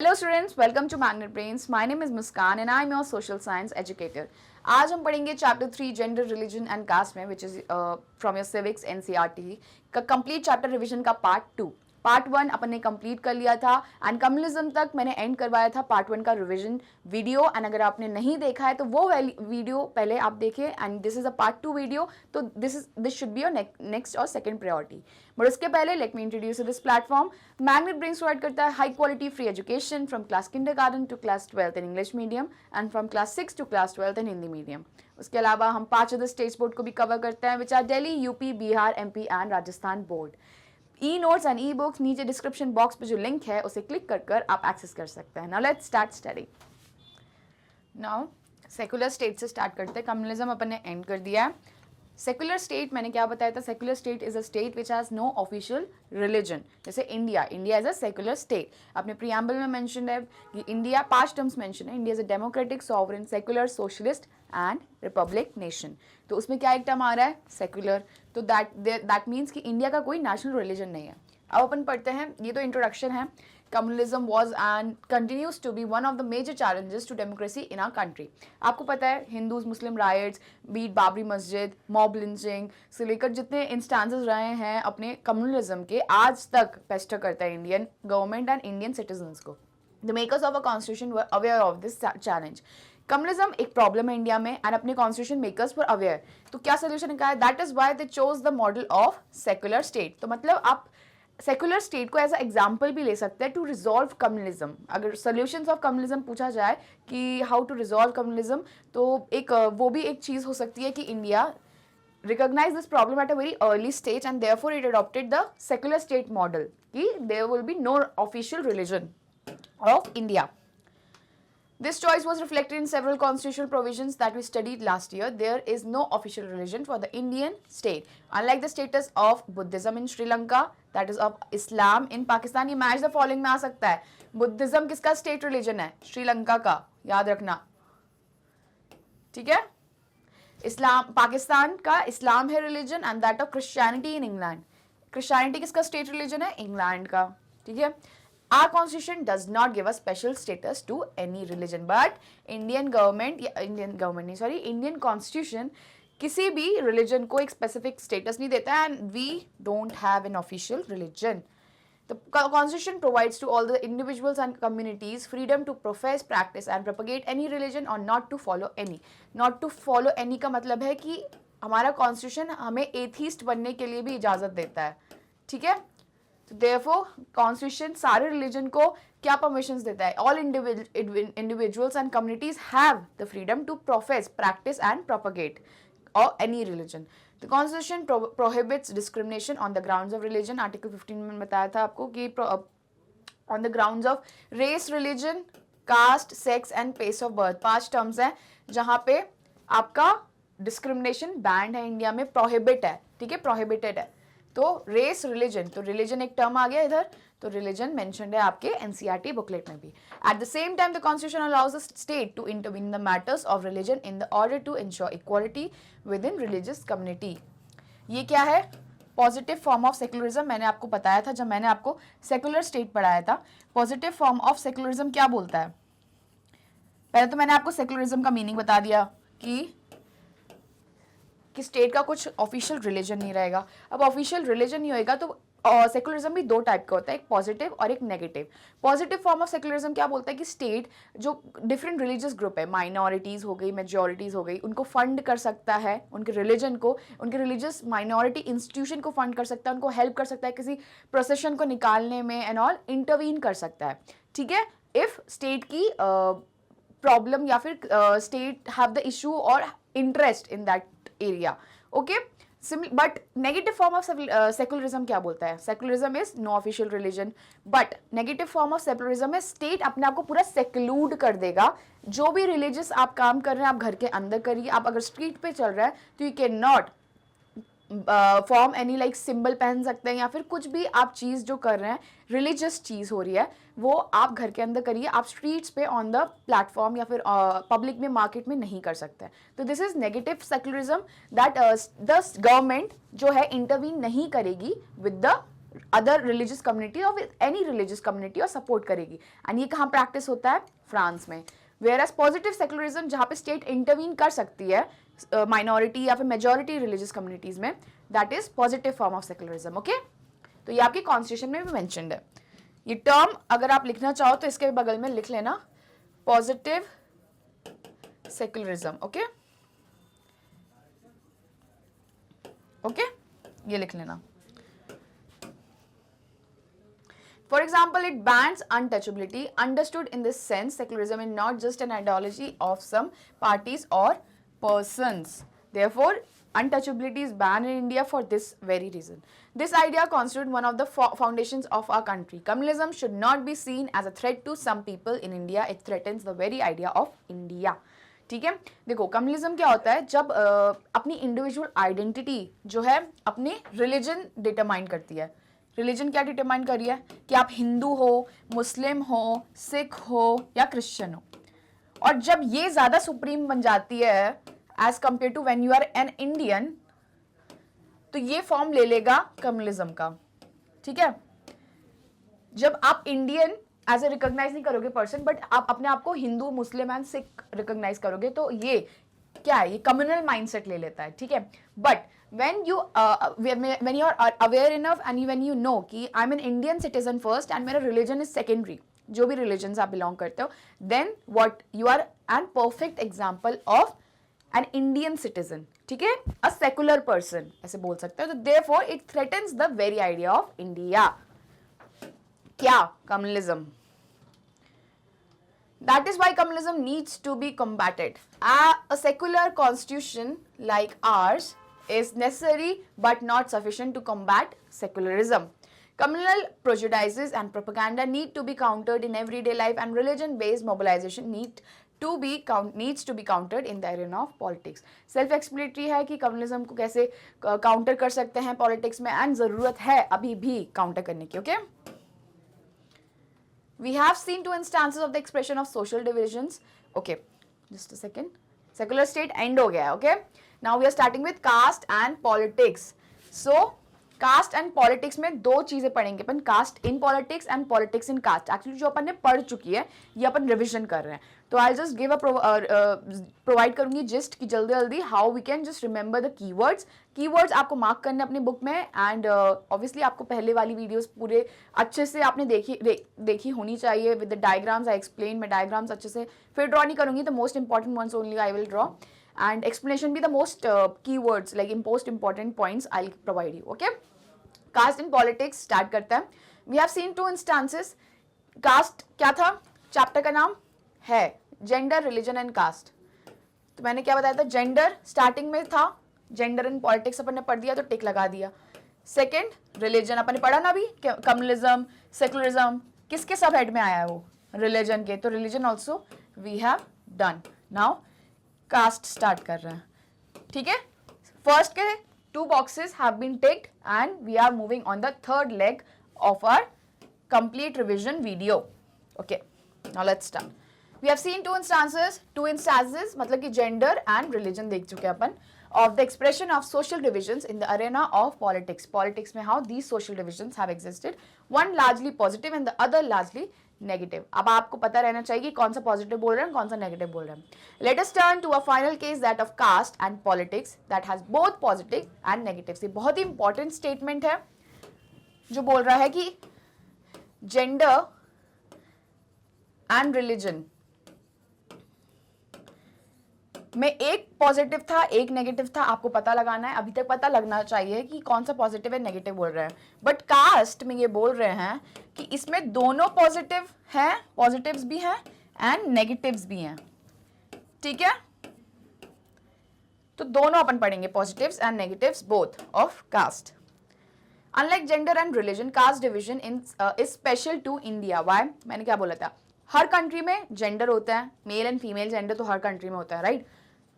Hello students, welcome to Magnet Brains. My name is Muskan and I am your social science educator. आज हम पढ़ेंगे chapter 3 gender religion and caste में which is from your civics NCERT का complete chapter revision का part 2. Part 1 अपन ने complete कर लिया था एंड कम्युनिज्म तक मैंने एंड करवाया था पार्ट 1 का रिवीजन वीडियो. एंड अगर आपने नहीं देखा है तो वो वीडियो पहले आप देखिए and this is a part 2 video. तो this should be your next और सेकंड प्रायोरिटी. बट उसके पहले let me introduce this platform. Magnet brains provide करता है high quality free education from class kindergarten to class 12th in English medium and from class 6 to class 12th in Hindi medium. उसके अलावा हम 5 other states board को भी cover करते हैं which are Delhi, UP, Bihar, MP and Rajasthan board. E notes and e books नीचे description box पे जो लिंक है उसे क्लिक कर कर आप एक्सेस कर सकते हैं. Now let's start study. Now secular state से स्टार्ट करते हैं. कम्युनिज्म अपन ने एंड कर दिया है. सेकुलर स्टेट मैंने क्या बताया था? Secular state is a state which has no official religion. जैसे India is a secular state. अपने प्रियम्बल में मेंशन है कि इंडिया 5 टर्म्स मेंशन है. India is a democratic, sovereign, secular, socialist and republic nation. तो उसमें क्या एक टर्म आ रहा है? सेकुलर. तो दैट मीन्स कि इंडिया का कोई नेशनल रिलीजन नहीं है. अब अपन पढ़ते हैं. ये तो इंट्रोडक्शन है. Communalism was and continues to be one of the major challenges to democracy in our country. आपको पता है हिंदूज मुस्लिम राइट्स, बीट बाबरी मस्जिद, मॉब लिंचिंग से लेकर जितने इंस्टांसेस रहे हैं अपने कम्युनलिज्म के आज तक पेस्टर करता है Indian government and Indian citizens को. The makers of a constitution were aware of this challenge. Communism एक प्रॉब्लम है इंडिया में एंड अपने कॉन्स्टिट्यूशन मेकर्स पर अवेयर. तो क्या सोल्यूशन निकाला? That is why they chose the model of secular state. तो मतलब आप सेकुलर स्टेट को एज अ एग्जाम्पल भी ले सकते हैं टू रिजॉल्व कम्युनिज्म. अगर सोल्यूशंस ऑफ कम्युनिज्म पूछा जाए कि हाउ टू रिजॉल्व कम्युनिज्म, तो एक वो भी एक चीज़ हो सकती है कि India recognize this problem at a very early stage and therefore it adopted the secular state model कि there will be no official religion of India. This choice was reflected in several constitutional provisions that we studied last year. There is no official religion for the Indian state. Unlike the status of Buddhism in Sri Lanka, that is of Islam in Pakistan. ये match the following में आ सकता है. Buddhism किसका state religion है? श्रीलंका का. याद रखना. ठीक है? इस्लाम पाकिस्तान का इस्लाम है religion and that of Christianity in England. Christianity किसका state religion है? इंग्लैंड का. ठीक है? Our constitution does not give a special status to any religion, but Indian constitution किसी भी religion को एक specific status नहीं देता and we don't have an official religion. The constitution provides to all the individuals and communities freedom to profess, practice and propagate any religion or not to follow any. Not to follow any का मतलब है कि हमारा constitution हमें atheist बनने के लिए भी इजाज़त देता है. ठीक है? तो therefore कॉन्स्टिट्यूशन सारे रिलीजन को क्या परमिशंस देता है? All individuals and communities have the freedom to profess, practice and propagate और any religion. The constitution prohibits discrimination on the grounds of religion. Article 15 में बताया था आपको कि on the grounds of race, religion, caste, sex and place of birth. 5 terms हैं जहाँ पे आपका डिस्क्रिमिनेशन बैंड है इंडिया में, प्रोहिबिट है. ठीक है? प्रोहिबिटेड है. तो रेस, रिलीजन, तो रिलीजन एक टर्म आ गया इधर. तो रिलीजन मेंशन्ड है आपके एनसीईआरटी बुकलेट में भी. At the same time the constitution allows the state to intervene in the matters of religion in the order to ensure equality with in religious community. ये क्या है? Positive form of secularism. मैंने आपको बताया था जब मैंने आपको सेकुलर स्टेट पढ़ाया था. पॉजिटिव फॉर्म ऑफ सेकुलरिज्म क्या बोलता है? पहले तो मैंने आपको सेकुलरिज्म का मीनिंग बता दिया कि स्टेट का कुछ ऑफिशियल रिलीजन नहीं रहेगा. अब ऑफिशियल रिलीजन नहीं होएगा तो सेकुलरिज्म भी 2 टाइप का होता है, एक पॉजिटिव और एक negative. Positive form of secularism क्या बोलता है कि स्टेट जो डिफरेंट रिलीजियस ग्रुप है, माइनॉरिटीज़ हो गई, मेजॉरिटीज़ हो गई, उनको फंड कर सकता है, उनके रिलीजन को, उनके रिलीजियस माइनॉरिटी इंस्टीट्यूशन को फंड कर सकता है, उनको हेल्प कर सकता है, किसी प्रोसेशन को निकालने में एंड ऑल इंटरवीन कर सकता है. ठीक है? इफ स्टेट की प्रॉब्लम या फिर स्टेट हैव द इशू और interest in that area. Okay? But negative form of secularism क्या बोलता है? Secularism is no official religion. But negative form of secularism में स्टेट अपने आप को पूरा सेक्लूड कर देगा. जो भी रिलीजियस आप काम कर रहे हैं आप घर के अंदर करिए. आप अगर स्ट्रीट पे चल रहे हैं तो you can not form any like symbol पहन सकते हैं या फिर कुछ भी आप चीज़ जो कर रहे हैं रिलीजियस चीज़ हो रही है वो आप घर के अंदर करिए. आप स्ट्रीट्स पे ऑन द प्लेटफॉर्म या फिर पब्लिक में मार्केट में नहीं कर सकते. तो this is negative secularism that the government जो है इंटरवीन नहीं करेगी with the other religious community और विद एनी रिलीजियस कम्युनिटी और सपोर्ट करेगी. एंड ये कहाँ प्रैक्टिस होता है? फ्रांस में. वेयर एज पॉजिटिव सेकुलरिज्म जहाँ पे स्टेट इंटरवीन कर सकती है माइनॉरिटी या फिर मेजॉरिटी रिलीजियस कम्युनिटीज में, that is positive form of secularism. Okay, तो ये आपकी कॉन्स्टिट्यूशन में भी मेंशन्ड है. ये टर्म अगर आप लिखना चाहो तो इसके बगल में लिख लेना पॉजिटिव सेकुलरिज्म. ओके ओके, ये लिख लेना. For example, it bans untouchability. Understood in this sense, secularism is not just an ideology of some parties or persons. Therefore, untouchability is banned in India for this very reason. This idea constitutes one of the foundations of our country. Communalism should not be seen as a threat to some people in India. It threatens the very idea of India. ठीक है, देखो communism क्या होता है? जब अपनी individual identity जो है अपनी रिलीजन डिटरमाइन करती है. रिलीजन क्या डिटरमाइन कर रही है? कि आप हिंदू हो, मुस्लिम हो, सिख हो या क्रिश्चियन हो. और जब ये ज्यादा सुप्रीम बन जाती है as compare to when you are an Indian, तो ये फॉर्म ले लेगा कम्युनिज्म का. ठीक है, जब आप इंडियन एज ए रिकॉग्नाइज नहीं करोगे पर्सन, बट आप अपने आप को Hindu, Muslim and Sikh recognise करोगे, तो ये क्या है? ये कम्युनल माइंडसेट ले लेता है. ठीक है, but when you are aware enough and when you know कि I'm an Indian citizen first and मेरा religion is secondary, जो भी religions आप belong करते हो, then what you are an perfect example of an Indian citizen. ठीक है, a secular person ऐसे बोल सकते हो. तो therefore it threatens the very idea of India. क्या? Communalism. That is why communalism needs to be combated. A secular constitution like ours is necessary but not sufficient to combat secularism. Communal prejudices and propaganda need to be countered in everyday life, and religion-based mobilization needs to be countered in the arena of politics. Self-explanatory है कि communism को कैसे counter कर सकते हैं politics में, and ज़रूरत है अभी भी counter करने की. Okay? We have seen two instances of the expression of social divisions. Okay, just a second. Secular state end हो गया है. Okay? Now we are starting with caste and politics. So caste and politics में दो चीजें पढ़ेंगे अपन, caste in politics and politics in caste. Actually जो अपन ने पढ़ चुकी है ये अपन रिविजन कर रहे हैं. तो आई जस्ट गिव प्रोवाइड करूंगी जिस्ट कि जल्दी जल्दी how we can just remember the keywords. Keywords आपको मार्क करने अपनी बुक में, एंड ऑब्वियसली आपको पहले वाली वीडियोस पूरे अच्छे से आपने देखी होनी चाहिए with the diagrams. I explain, मैं डायग्राम्स अच्छे से फिर ड्रॉ नहीं करूंगी, the most important ones only I will draw, and explanation be the most keywords like most important points I'll provide you. Okay, caste in politics start करते हैं. We have seen two instances. caste क्या था? Chapter का नाम है gender, religion and cast. तो मैंने क्या बताया था? जेंडर स्टार्टिंग में था, जेंडर इन पॉलिटिक्स अपन ने पढ़ दिया तो टिक लगा दिया. सेकंड रिलीजन अपन ने पढ़ा ना अभी, कम्युनलिज्म, सेकुलरिज्म किसके सब हेड में आया है? वो रिलीजन के. तो religion also we have done. Now caste start कर रहे हैं. ठीक है, फर्स्ट के two boxes have been ticked and we are moving on the third leg of our complete revision video. Okay, now let's start. We have seen two instances मतलब कि gender and religion देख चुके हैं अपन, of the expression of social divisions in the arena of politics. Politics में how these social divisions have existed, one largely positive and the other largely negative. अब आपको पता रहना चाहिए कि कौन सा पॉजिटिव बोल रहे हैं, कौन सा नेगेटिव बोल रहे हैं. Let us turn to a final case that of caste and politics that has both positive and negatives. ये बहुत ही important statement है जो बोल रहा है कि gender and religion में एक पॉजिटिव था, एक नेगेटिव था. आपको पता लगाना है, अभी तक पता लगना चाहिए कि कौन सा पॉजिटिव है, नेगेटिव बोल रहे हैं. बट कास्ट में ये बोल रहे हैं कि इसमें दोनों पॉजिटिव हैं, पॉजिटिव्स भी हैं एंड नेगेटिव्स भी हैं. ठीक है, तो दोनों अपन पढ़ेंगे, positives and negatives both of caste. Unlike gender and religion, caste division is special to India. Why? मैंने क्या बोला था? हर कंट्री में जेंडर होता है, मेल एंड फीमेल जेंडर तो हर कंट्री में होता है, राइट?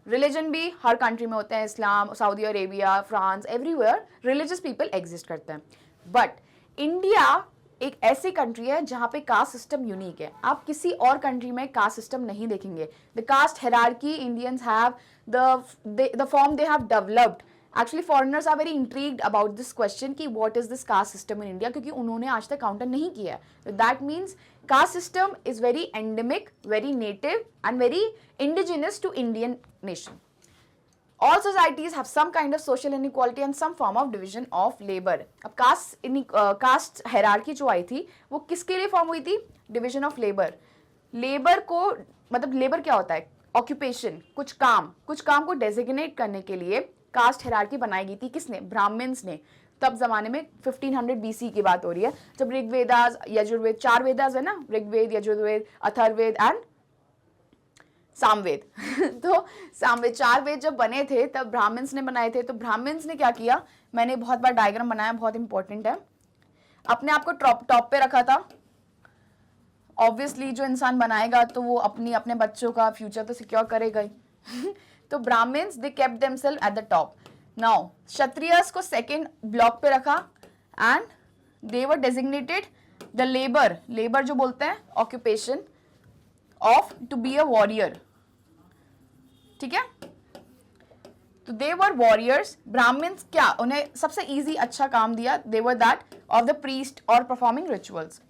रिलीजन भी हर कंट्री में होते हैं, Islam, Saudi Arabia, France, everywhere religious people exist करते हैं. बट इंडिया एक ऐसी कंट्री है जहाँ पे कास्ट सिस्टम यूनिक है. आप किसी और कंट्री में कास्ट सिस्टम नहीं देखेंगे. The caste hierarchy Indians have the form they have developed actually foreigners are very intrigued about this question कि what is this caste system in India, क्योंकि उन्होंने आज तक काउंटर नहीं किया है. That means caste system is very endemic, very native and very indigenous to Indian nation. All societies have some kind of social inequality and some form of division of labor. अब cast hierarchy जो आई थी वो किसके लिए form हुई थी? Division of labour. Labour को मतलब लेबर क्या होता है? ऑक्यूपेशन, कुछ काम को डेजिग्नेट करने के लिए कास्ट हायरार्की बनाई गई थी. किसने? ब्राह्मण्स ने. तब जमाने में 1500 BC की बात हो रही है, जब ऋग्वेदास, यजुर्वेद, 4 वेदास है ना, ऋग्वेद, यजुर्वेद, अथर्ववेद एंड सामवेद. तो सामवेद 4 वेद जब बने थे तब ब्राह्मण्स ने बनाए थे. तो ब्राह्मण्स ने क्या किया, मैंने बहुत बार डायग्राम बनाया, बहुत इंपॉर्टेंट है, अपने आप को टॉप पे रखा था. ऑब्वियसली जो इंसान बनाएगा तो वो अपने बच्चों का फ्यूचर तो सिक्योर करेगा ही. तो Brahmins they kept themselves at the top. Now Kshatriyas को सेकेंड ब्लॉक पे रखा and they were designated the labour जो बोलते हैं occupation of to be a warrior. ठीक है, तो दे वर वॉरियर्स. ब्राह्मण्स क्या, उन्हें सबसे इजी अच्छा काम दिया, they were that of the priest और परफॉर्मिंग रिचुअल्स.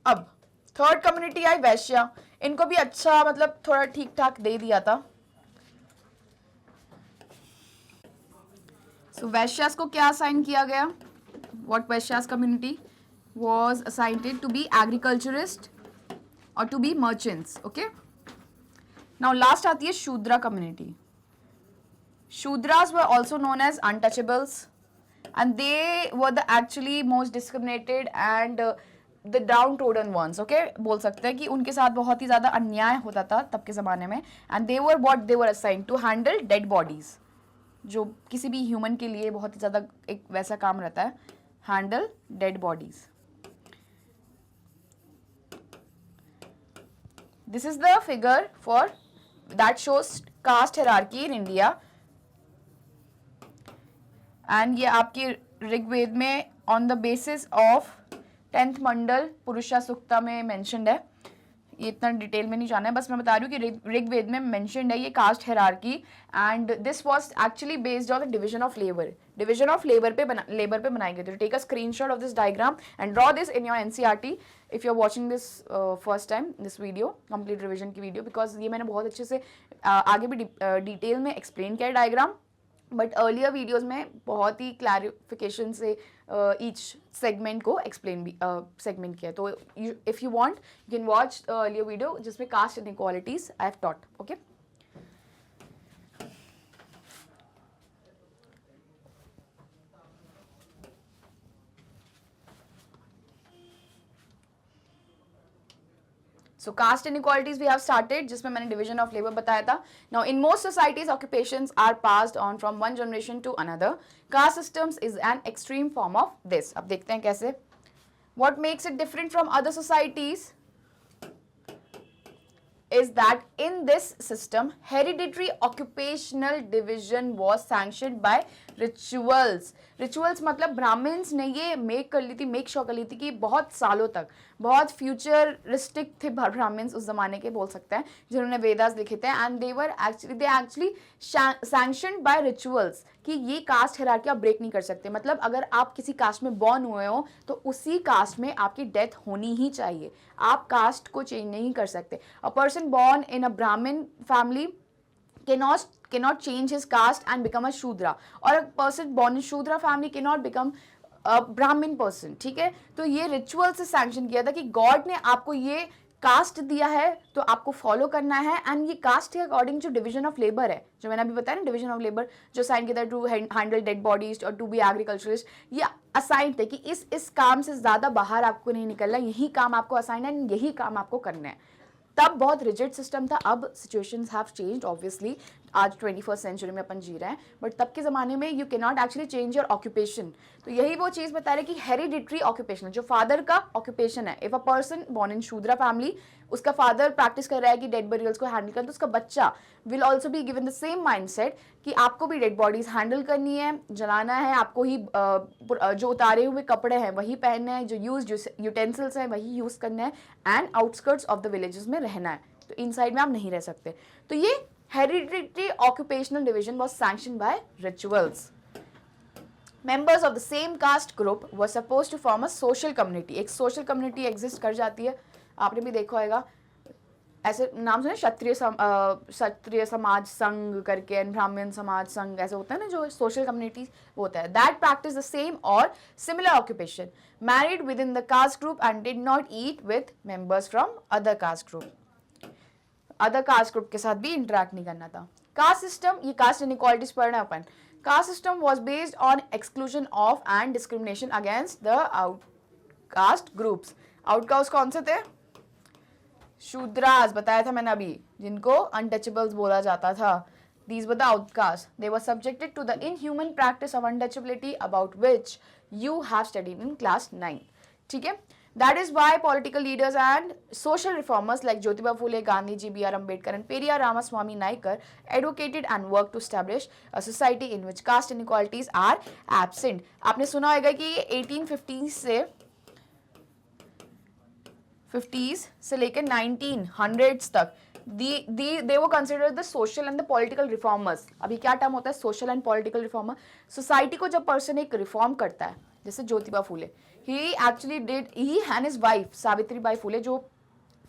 अब थर्ड कम्युनिटी आई वैश्य. इनको भी अच्छा मतलब थोड़ा ठीक ठाक दे दिया था. सो वैश्यास को क्या असाइन किया गया? What Vaishyas community was assigned to be agriculturist और to be merchants. Okay, now last आती है Shudra community. Shudras were also known as untouchables and they were the actually most discriminated and the downtrodden ones. Okay, बोल सकते हैं कि उनके साथ बहुत ही ज्यादा अन्याय होता था तब के जमाने में. And they were assigned to handle dead bodies, जो किसी भी ह्यूमन के लिए बहुत ही ज्यादा एक वैसा काम रहता है, handle dead bodies. This is the figure for that shows caste hierarchy in India. And ये आपकी ऋग्वेद में on the basis of 10th मंडल पुरुषा सुक्ता में mentioned है. ये इतना डिटेल में नहीं जाना है, बस मैं बता रही हूँ कि ऋग्वेद में मेंशन्ड है ये caste hierarchy and this was actually based on the division of labour. Division of labour पे बनाई गई थी. Take a screenshot of this diagram and draw this in your NCERT if you are watching this first time this video, complete revision की video, because ये मैंने बहुत अच्छे से आगे भी डिटेल में एक्सप्लेन किया है डायग्राम, बट अर्लियर वीडियोज में बहुत ही क्लैरिफिकेशन से ईच सेगमेंट को एक्सप्लेन भी सेगमेंट किया. तो if you want you can watch earlier video जिसमें caste inequalities I have taught. Okay, So caste inequalities we have started, जिसमें मैंने division of labor बताया था. Now in most societies, occupations are passed on from one generation to another. Caste systems is an extreme form of this. अब देखते हैं कैसे. What makes it different from other societies is that in this system, hereditary occupational division was sanctioned by rituals. Rituals मतलब Brahmins ने ये make sure कर ली थी कि बहुत सालों तक, बहुत फ्यूचरिस्टिक थे ब्राह्मण्स उस जमाने के, बोल सकते हैं, जिन्होंने वेदास लिखे थे. And they actually sanctioned by rituals कि ये कास्ट हायरार्की आप ब्रेक नहीं कर सकते. मतलब अगर आप किसी कास्ट में बॉर्न हुए हो तो उसी कास्ट में आपकी डेथ होनी ही चाहिए. आप कास्ट को चेंज नहीं कर सकते. अ पर्सन बॉर्न इन अ ब्राह्मण family cannot change his caste and become a Shudra, or a person born in Shudra family cannot become a Brahmin person. ठीक है, तो ये रिचुअल से सैंक्शन किया था कि गॉड ने आपको ये कास्ट दिया है तो आपको फॉलो करना है. एंड ये कास्ट के अकॉर्डिंग जो डिवीजन ऑफ लेबर है, जो मैंने अभी बताया ना, डिवीजन ऑफ लेबर जो साइन किया था टू हैंडल डेड बॉडीज और टू बी एग्रीकल्चरिस्ट, ये असाइंड थे कि इस काम से ज्यादा बाहर आपको नहीं निकलना, यही काम आपको असाइन है, यही काम आपको करना है. तब बहुत रिजिड सिस्टम था. अब सिचुएशंस हैव चेंज्ड ऑब्वियसली, आज 21st सेंचुरी में अपन जी रहे हैं, बट तब के ज़माने में you can not actually change your occupation. तो यही वो चीज़ बता रहे कि हेरिडिटरी ऑक्यूपेशन, जो फादर का ऑक्यूपेशन है, if a person born in Shudra family, उसका फादर प्रैक्टिस कर रहा है कि डेड बरियल्स को हैंडल करना, तो उसका बच्चा will also be given the same mindset कि आपको भी डेड बॉडीज हैंडल करनी है, जलाना है, आपको ही जो उतारे हुए कपड़े हैं वही पहनने हैं, जो यूटेंसिल्स हैं वही यूज़ करना है, and outskirts of the villages में रहना है. तो इनसाइड में आप नहीं रह सकते. तो ये Hereditary occupational division was sanctioned by rituals. Members of the same caste group were supposed to form a social community. एक social community exist कर जाती है, आपने भी देखा होगा, ऐसे नाम सुने, क्षत्रिय समाज संघ करके एंड ब्राह्मण समाज संघ, ऐसे होता है ना जो सोशल कम्युनिटी होता है. दैट प्रैक्टिस द सेम और similar occupation, married within the caste group and did not eat with members from other caste group. Other caste group के साथ भी इंटरेक्ट नहीं करना था. कास्ट सिस्टम, ये कास्ट इनइक्वालिटीज पढ़ना अपन. Caste system was based on exclusion of and discrimination against the outcaste groups. Outcaste कौन से थे? शूद्रास, बताया था मैंने अभी, जिनको अनटचेबल्स बोला जाता था. These were the outcasts. They were subjected to the inhuman practice of untouchability about which you have studied in class 9. ठीक है? That is why political leaders and social reformers like Jyotiba Phule, Gandhiji, B.R. Ambedkar and Periyar Ramaswamy Naicker advocated and worked to establish a society in which caste inequalities are absent. आपने सुना होगा कि 1850 से लेकर 1900s तक they were considered the social and the political reformers. अभी क्या term होता है? social and political reformer. Society को जब पर्सन एक रिफॉर्म करता है, जैसे Jyotiba Phule, he and his wife Savitri Bai Phule, जो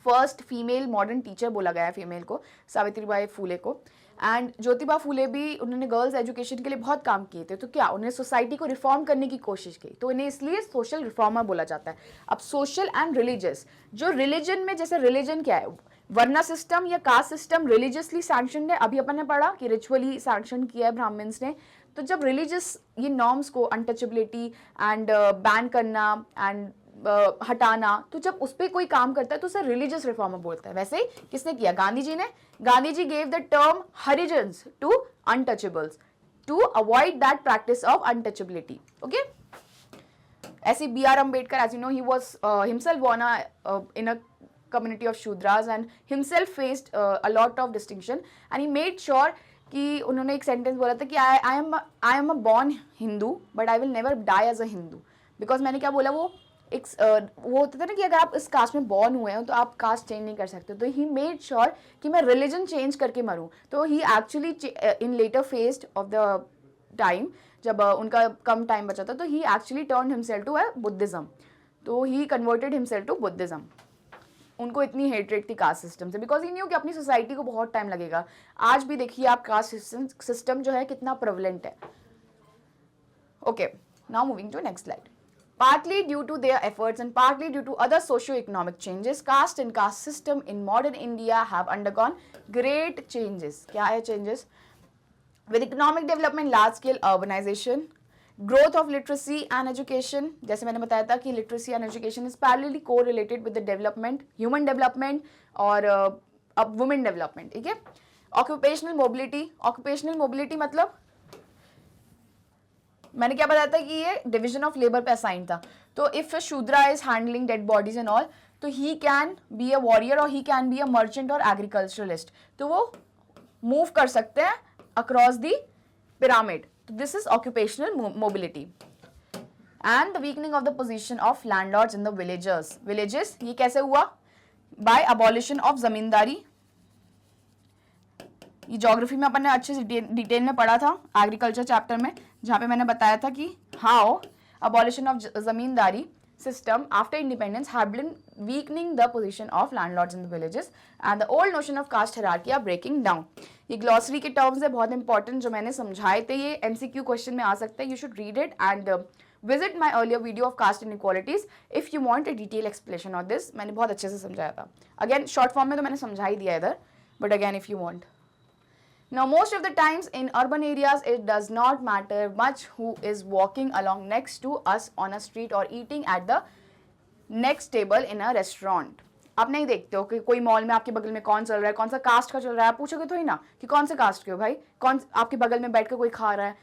फर्स्ट फीमेल मॉडर्न टीचर बोला गया है फीमेल को, सावित्री बाई फूले को. एंड ज्योतिबा फूले भी, उन्होंने गर्ल्स एजुकेशन के लिए बहुत काम किए थे. तो क्या उन्होंने सोसाइटी को रिफॉर्म करने की कोशिश की, तो इन्हें इसलिए सोशल रिफॉर्मर बोला जाता है. अब सोशल एंड रिलीजियस, जो रिलीजन में, जैसे रिलीजन क्या है, वर्ना सिस्टम या कास्ट सिस्टम रिलीजियसली सैंक्शनड है. अभी अपन ने पढ़ा कि रिचुअली सैंक्शन किया है ब्राह्मण्स ने. तो जब रिलीजियस ये नॉर्म्स को, अनटचेबिलिटी एंड बैन करना एंड हटाना, तो जब उस पर कोई काम करता है तो उसे रिलीजियस रिफॉर्मर बोलता है. वैसे ही किसने किया? गांधी जी ने. Gandhi ji gave the term Harijans to untouchables to avoid that practice of untouchability. Okay. ऐसे B R Ambedkar, as you know, he was himself born in a community of Shudras and himself faced a lot of distinction and he made sure कि उन्होंने एक sentence बोला था कि I am a born Hindu but I will never die as a Hindu. Because मैंने क्या बोला, वो एक वो होता था ना कि अगर आप इस कास्ट में बॉर्न हुए हो तो आप कास्ट चेंज नहीं कर सकते. तो ही मेड श्योर कि मैं रिलीजन चेंज करके मरूँ. तो ही actually in later phase of the time, जब उनका कम टाइम बचा था, तो ही actually turn himself to Buddhism. तो ही कन्वर्टेड हिमसेल्फ टू बुद्धिज्म. उनको इतनी हेट्रेट थी कास्ट सिस्टम से, बिकॉज ही न्यू कि अपनी सोसाइटी को बहुत टाइम लगेगा. आज भी देखिए आप कास्ट सिस्टम जो है कितना प्रेवलेंट है. Okay, now moving to next slide. Partly due to their efforts and partly due to other socio-economic changes, caste and caste system in modern India have undergone great changes. क्या है changes? With economic development, large-scale urbanization, growth of literacy and education. जैसे मैंने बताया था कि literacy and education is parallelly correlated with the development, human development और women development. ठीक है? Occupational mobility मतलब मैंने क्या बताया था कि ये डिवीजन ऑफ लेबर पे असाइन था. तो इफ Shudra is handling dead bodies and all, तो he can be a warrior और he can be a merchant और एग्रीकल्चरलिस्ट. तो वो मूव कर सकते हैं अक्रॉस द पिरामिड. तो this is occupational mobility. And the weakening of the position of landlords in the villages. ये कैसे हुआ? By abolition of zamindari. ये ज्योग्राफी में अपन ने अच्छे से डिटेल में पढ़ा था एग्रीकल्चर चैप्टर में, जहाँ पे मैंने बताया था कि how abolition of zamindari system after independence had been weakening the position of landlords in the villages and the old notion of caste hierarchy are breaking down. ये ग्लॉसरी के टर्म्स है बहुत इंपॉर्टेंट जो मैंने समझाए थे. ये एमसीक्यू क्वेश्चन में आ सकता है. You should read it and visit my earlier video of caste inequalities if you want a detail explanation of this. मैंने बहुत अच्छे से समझाया था. अगेन शॉर्ट फॉर्म में तो मैंने समझा ही दिया इधर, but again if you want. Now, most of the times in urban areas, it does not matter much who is walking along next to us on a street or eating at the next table in a restaurant. आप नहीं देखते हो कि कोई mall में आपके बगल में कौन चल रहा है, कौन सा कास्ट का चल रहा है. आप पूछोगे तो ही ना कि कौन से कास्ट के हो भाई, कौन आपके बगल में बैठ कर कोई खा रहा है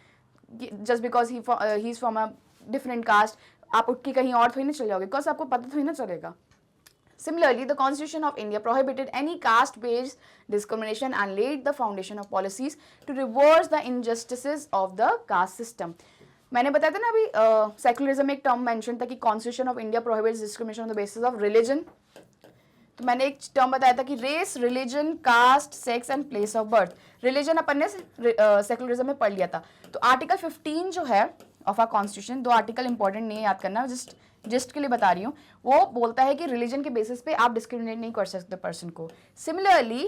just because he is from a different caste. आप उठ के कहीं और थोड़ी ना चले जाओगे, बिकॉज आपको पता थोड़ी ना चलेगा. Similarly, the Constitution of India prohibited any caste-based discrimination and laid the foundation of policies to reverse the injustices of the caste system. मैंने बताया था ना अभी सेक्युलरिज्म में एक टर्म मेंशन था कि Constitution of India prohibits discrimination on the basis of religion. तो मैंने एक टर्म बताया था कि race, religion, caste, sex and place of birth. Religion अपन ने सेकुलरिज्म में पढ़ लिया था। तो आर्टिकल 15 जो है of our constitution, 2 article important नहीं है याद करना, जस्ट के लिए बता रही हूँ। वो बोलता है कि रिलीजन के बेसिस पे आप डिस्क्रिमिनेट नहीं कर सकते पर्सन को। सिमिलरली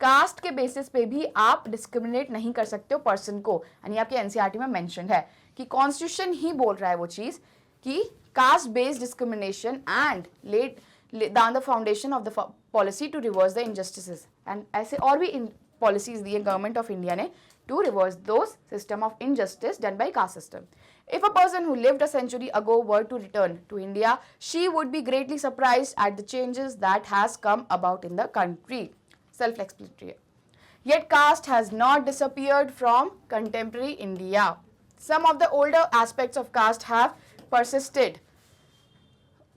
कास्ट के बेसिस पे भी आप डिस्क्रिमिनेट नहीं कर सकते हो पर्सन को, यानी आपके एनसीईआरटी में मेंशन है कि कॉन्स्टिट्यूशन ही बोल रहा है वो चीज कि caste based discrimination and let down the foundation of the policy to reverse the injustices, and ऐसे और भी policies दिए गवर्नमेंट ऑफ इंडिया ने to reverse those system of injustice done by caste system. If a person who lived a century ago were to return to India, she would be greatly surprised at the changes that has come about in the country. Self-explanatory. Yet caste has not disappeared from contemporary India. Some of the older aspects of caste have persisted.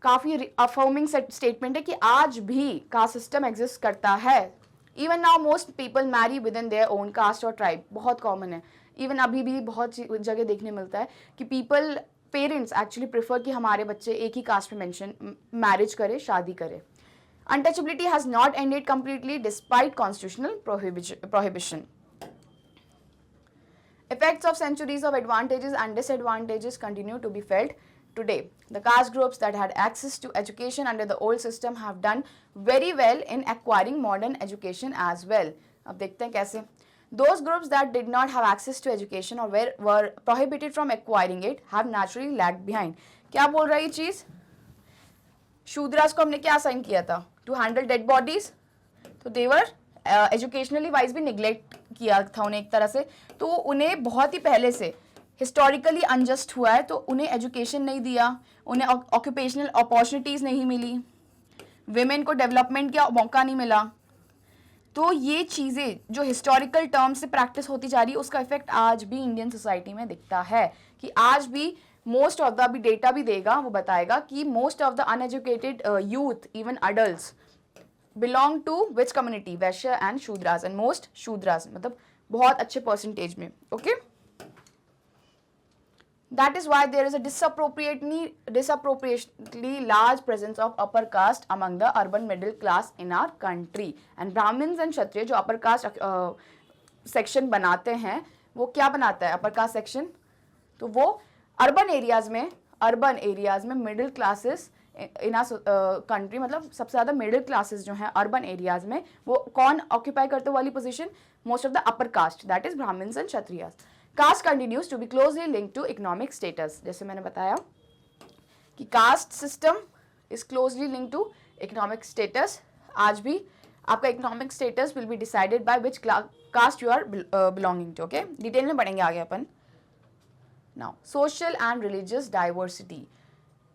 काफी affirming statement है कि आज भी caste system exist करता है। Even now most people marry within their own caste और tribe, बहुत common है। इवन अभी भी बहुत जगह देखने मिलता है कि पीपल, पेरेंट्स एक्चुअली प्रेफर कि हमारे बच्चे एक ही कास्ट में मेंशन मैरिज करे, शादी करे। Untouchability has not ended completely despite constitutional prohibition. Effects of centuries of advantages and disadvantages continue to be felt today. The caste groups that had access to education under the old system have done very well in acquiring modern education as well. अब देखते हैं कैसे। Those groups that did not have access to education or were prohibited from acquiring it have naturally lagged behind. क्या बोल रहा है ये चीज? शूद्रास को हमने क्या असाइन किया था? To handle dead bodies. तो they were एजुकेशनली वाइज भी निग्लेक्ट किया था उन्हें एक तरह से। तो उन्हें बहुत ही पहले से हिस्टोरिकली अनजस्ट हुआ है, तो उन्हें एजुकेशन नहीं दिया, उन्हें ऑक्यूपेशनल अपॉर्चुनिटीज़ नहीं मिली, विमेन को डेवलपमेंट का मौका नहीं मिला। तो ये चीज़ें जो हिस्टोरिकल टर्म से प्रैक्टिस होती जा रही है, उसका इफेक्ट आज भी इंडियन सोसाइटी में दिखता है कि आज भी मोस्ट ऑफ द, अभी डेटा भी देगा, वो बताएगा कि most of the uneducated youth, even adults, belong to which community? Vysya and Shudras, and most Shudras, मतलब बहुत अच्छे परसेंटेज में। okay? That is why there is a disappropriately large presence of upper caste among the urban middle class in our country. And Brahmins and Kshatriya जो upper caste section बनाते हैं, वो क्या बनाता है upper caste section? तो वो urban areas में middle classes इन कंट्री, मतलब सबसे ज़्यादा मिडिल क्लासेस जो हैं अर्बन एरियाज में, वो कौन ऑक्यूपाई करते वाली position? Most of the upper caste, that is Brahmins and Kshatriyas. Caste continues to be closely linked to economic status. जैसे मैंने बताया कि caste system is closely linked to economic status. आज भी आपका economic status will be decided by which caste you are belonging to. Okay, detail में पढ़ेंगे आगे अपन। Now social and religious diversity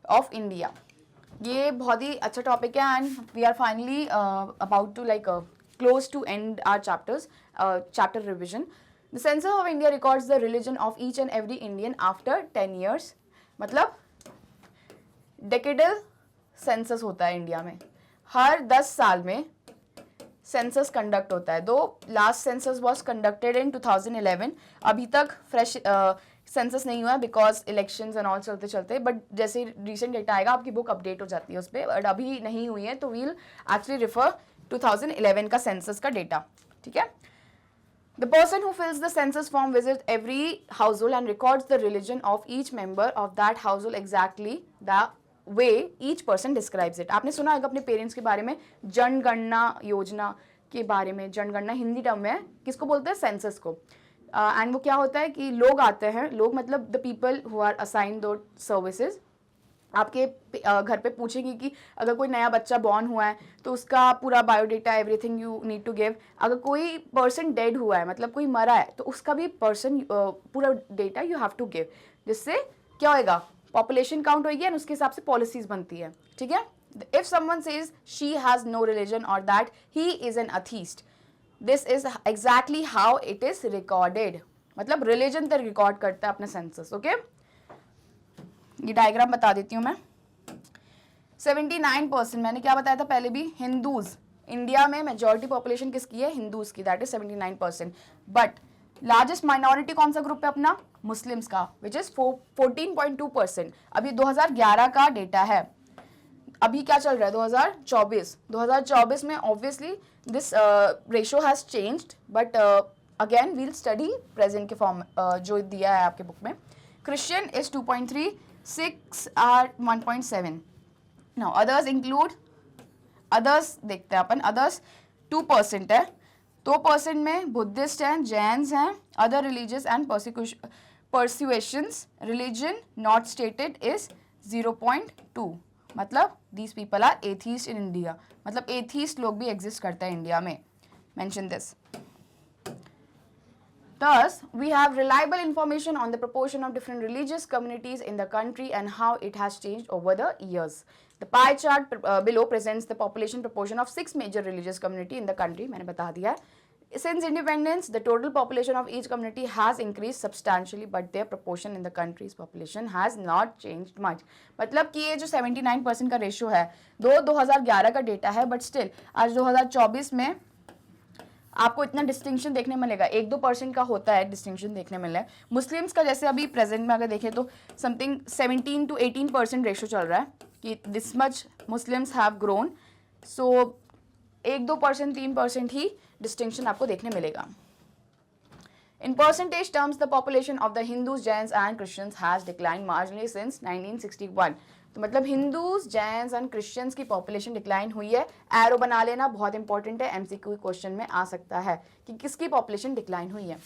of India, ये बहुत ही अच्छा टॉपिक है and we are finally about to like close to end our chapter revision. The census of India records the religion of each and every Indian after 10 years। मतलब decadal census होता है India में, हर 10 साल में census conduct होता है। दो last census was conducted in 2011, अभी तक फ्रेश सेंसस नहीं हुआ है बिकॉज इलेक्शंस एंड ऑल चलते चलते, बट जैसे रिसेंट डेटा आएगा आपकी बुक अपडेट हो जाती है उस पर, बट अभी नहीं हुई है, तो वील एक्चुअली रिफर 2011 का सेंसस का डेटा। ठीक है, the person who फिल्स the census form visit every house hold and records the religion of each member of that house hold exactly the way each person describes it. आपने सुना होगा अपने parents के बारे में, जनगणना योजना के बारे में। जनगणना हिंदी टर्म में किसको बोलते हैं? सेंसस को। एंड वो क्या होता है कि लोग आते हैं, लोग मतलब the people who are assign to services, आपके घर पे पूछेंगे कि अगर कोई नया बच्चा बॉर्न हुआ है तो उसका पूरा biodata, everything you need to give. अगर कोई पर्सन डेड हुआ है, मतलब कोई मरा है, तो उसका भी पर्सन पूरा data you have to give, जिससे क्या होएगा? पॉपुलेशन काउंट होगी एंड उसके हिसाब से पॉलिसीज बनती है। ठीक है, if someone says she has no religion और that he is an atheist, this is exactly how it is recorded, मतलब रिलीजन तक रिकॉर्ड करता है अपना सेंसस। ओके, ये डायग्राम बता देती हूँ मैं। 79%, मैंने क्या बताया था पहले भी, हिंदूज। इंडिया में मेजॉरिटी पॉपुलेशन किसकी है? हिंदूज की, that is 79%। But largest minority कौन सा ग्रुप है अपना? मुस्लिम्स का, विच इज 14.2%। अब ये 2011 का डेटा है। अभी क्या चल रहा है 2024 में obviously this ratio has changed, but again we'll study present के फॉर्म जो दिया है आपके बुक में. Christian is 2.3, Sikhs are 1.7. Now others include, others देखते हैं अपन, अदर्स 2% है. 2% में बुद्धिस्ट हैं, जैन्स हैं, other religious and persuasions, religion not stated is 0.2. मतलब these people are atheist in India, मतलब एथीस्ट लोग भी एग्जिस्ट करते हैं इंडिया में. Mention this. Thus, we have reliable information on the proportion of different religious communities in the country and how it has changed over the years. The pie chart below presents the population proportion of 6 major religious community in the country. मैंने बता दिया है. Since independence, the total population of each community has increased substantially, but their proportion in the country's population has not changed much. मतलब कि ये जो 79% का ratio है, 2011 का डेटा है, बट स्टिल आज 2024 में आपको इतना डिस्टिंक्शन देखने मिलेगा. 1-2% का होता है डिस्टिंक्शन देखने मिले. मुस्लिम्स का जैसे अभी प्रेजेंट में अगर देखें तो समथिंग 17 to 18% रेशो चल रहा है कि this much Muslims have grown. So 1-2%, 3% he distinction आपको देखने मिलेगा. In percentage terms, the population of the Hindus, Jains and Christians has declined marginally since 1961. तो मतलब हिंदूज, जैन्स एंड क्रिश्चियंस की पॉपुलेशन डिक्लाइन हुई है. एरो बना लेना बहुत इंपॉर्टेंट है, एमसीक्यू क्वेश्चन में आ सकता है कि किसकी पॉपुलेशन डिक्लाइन हुई है.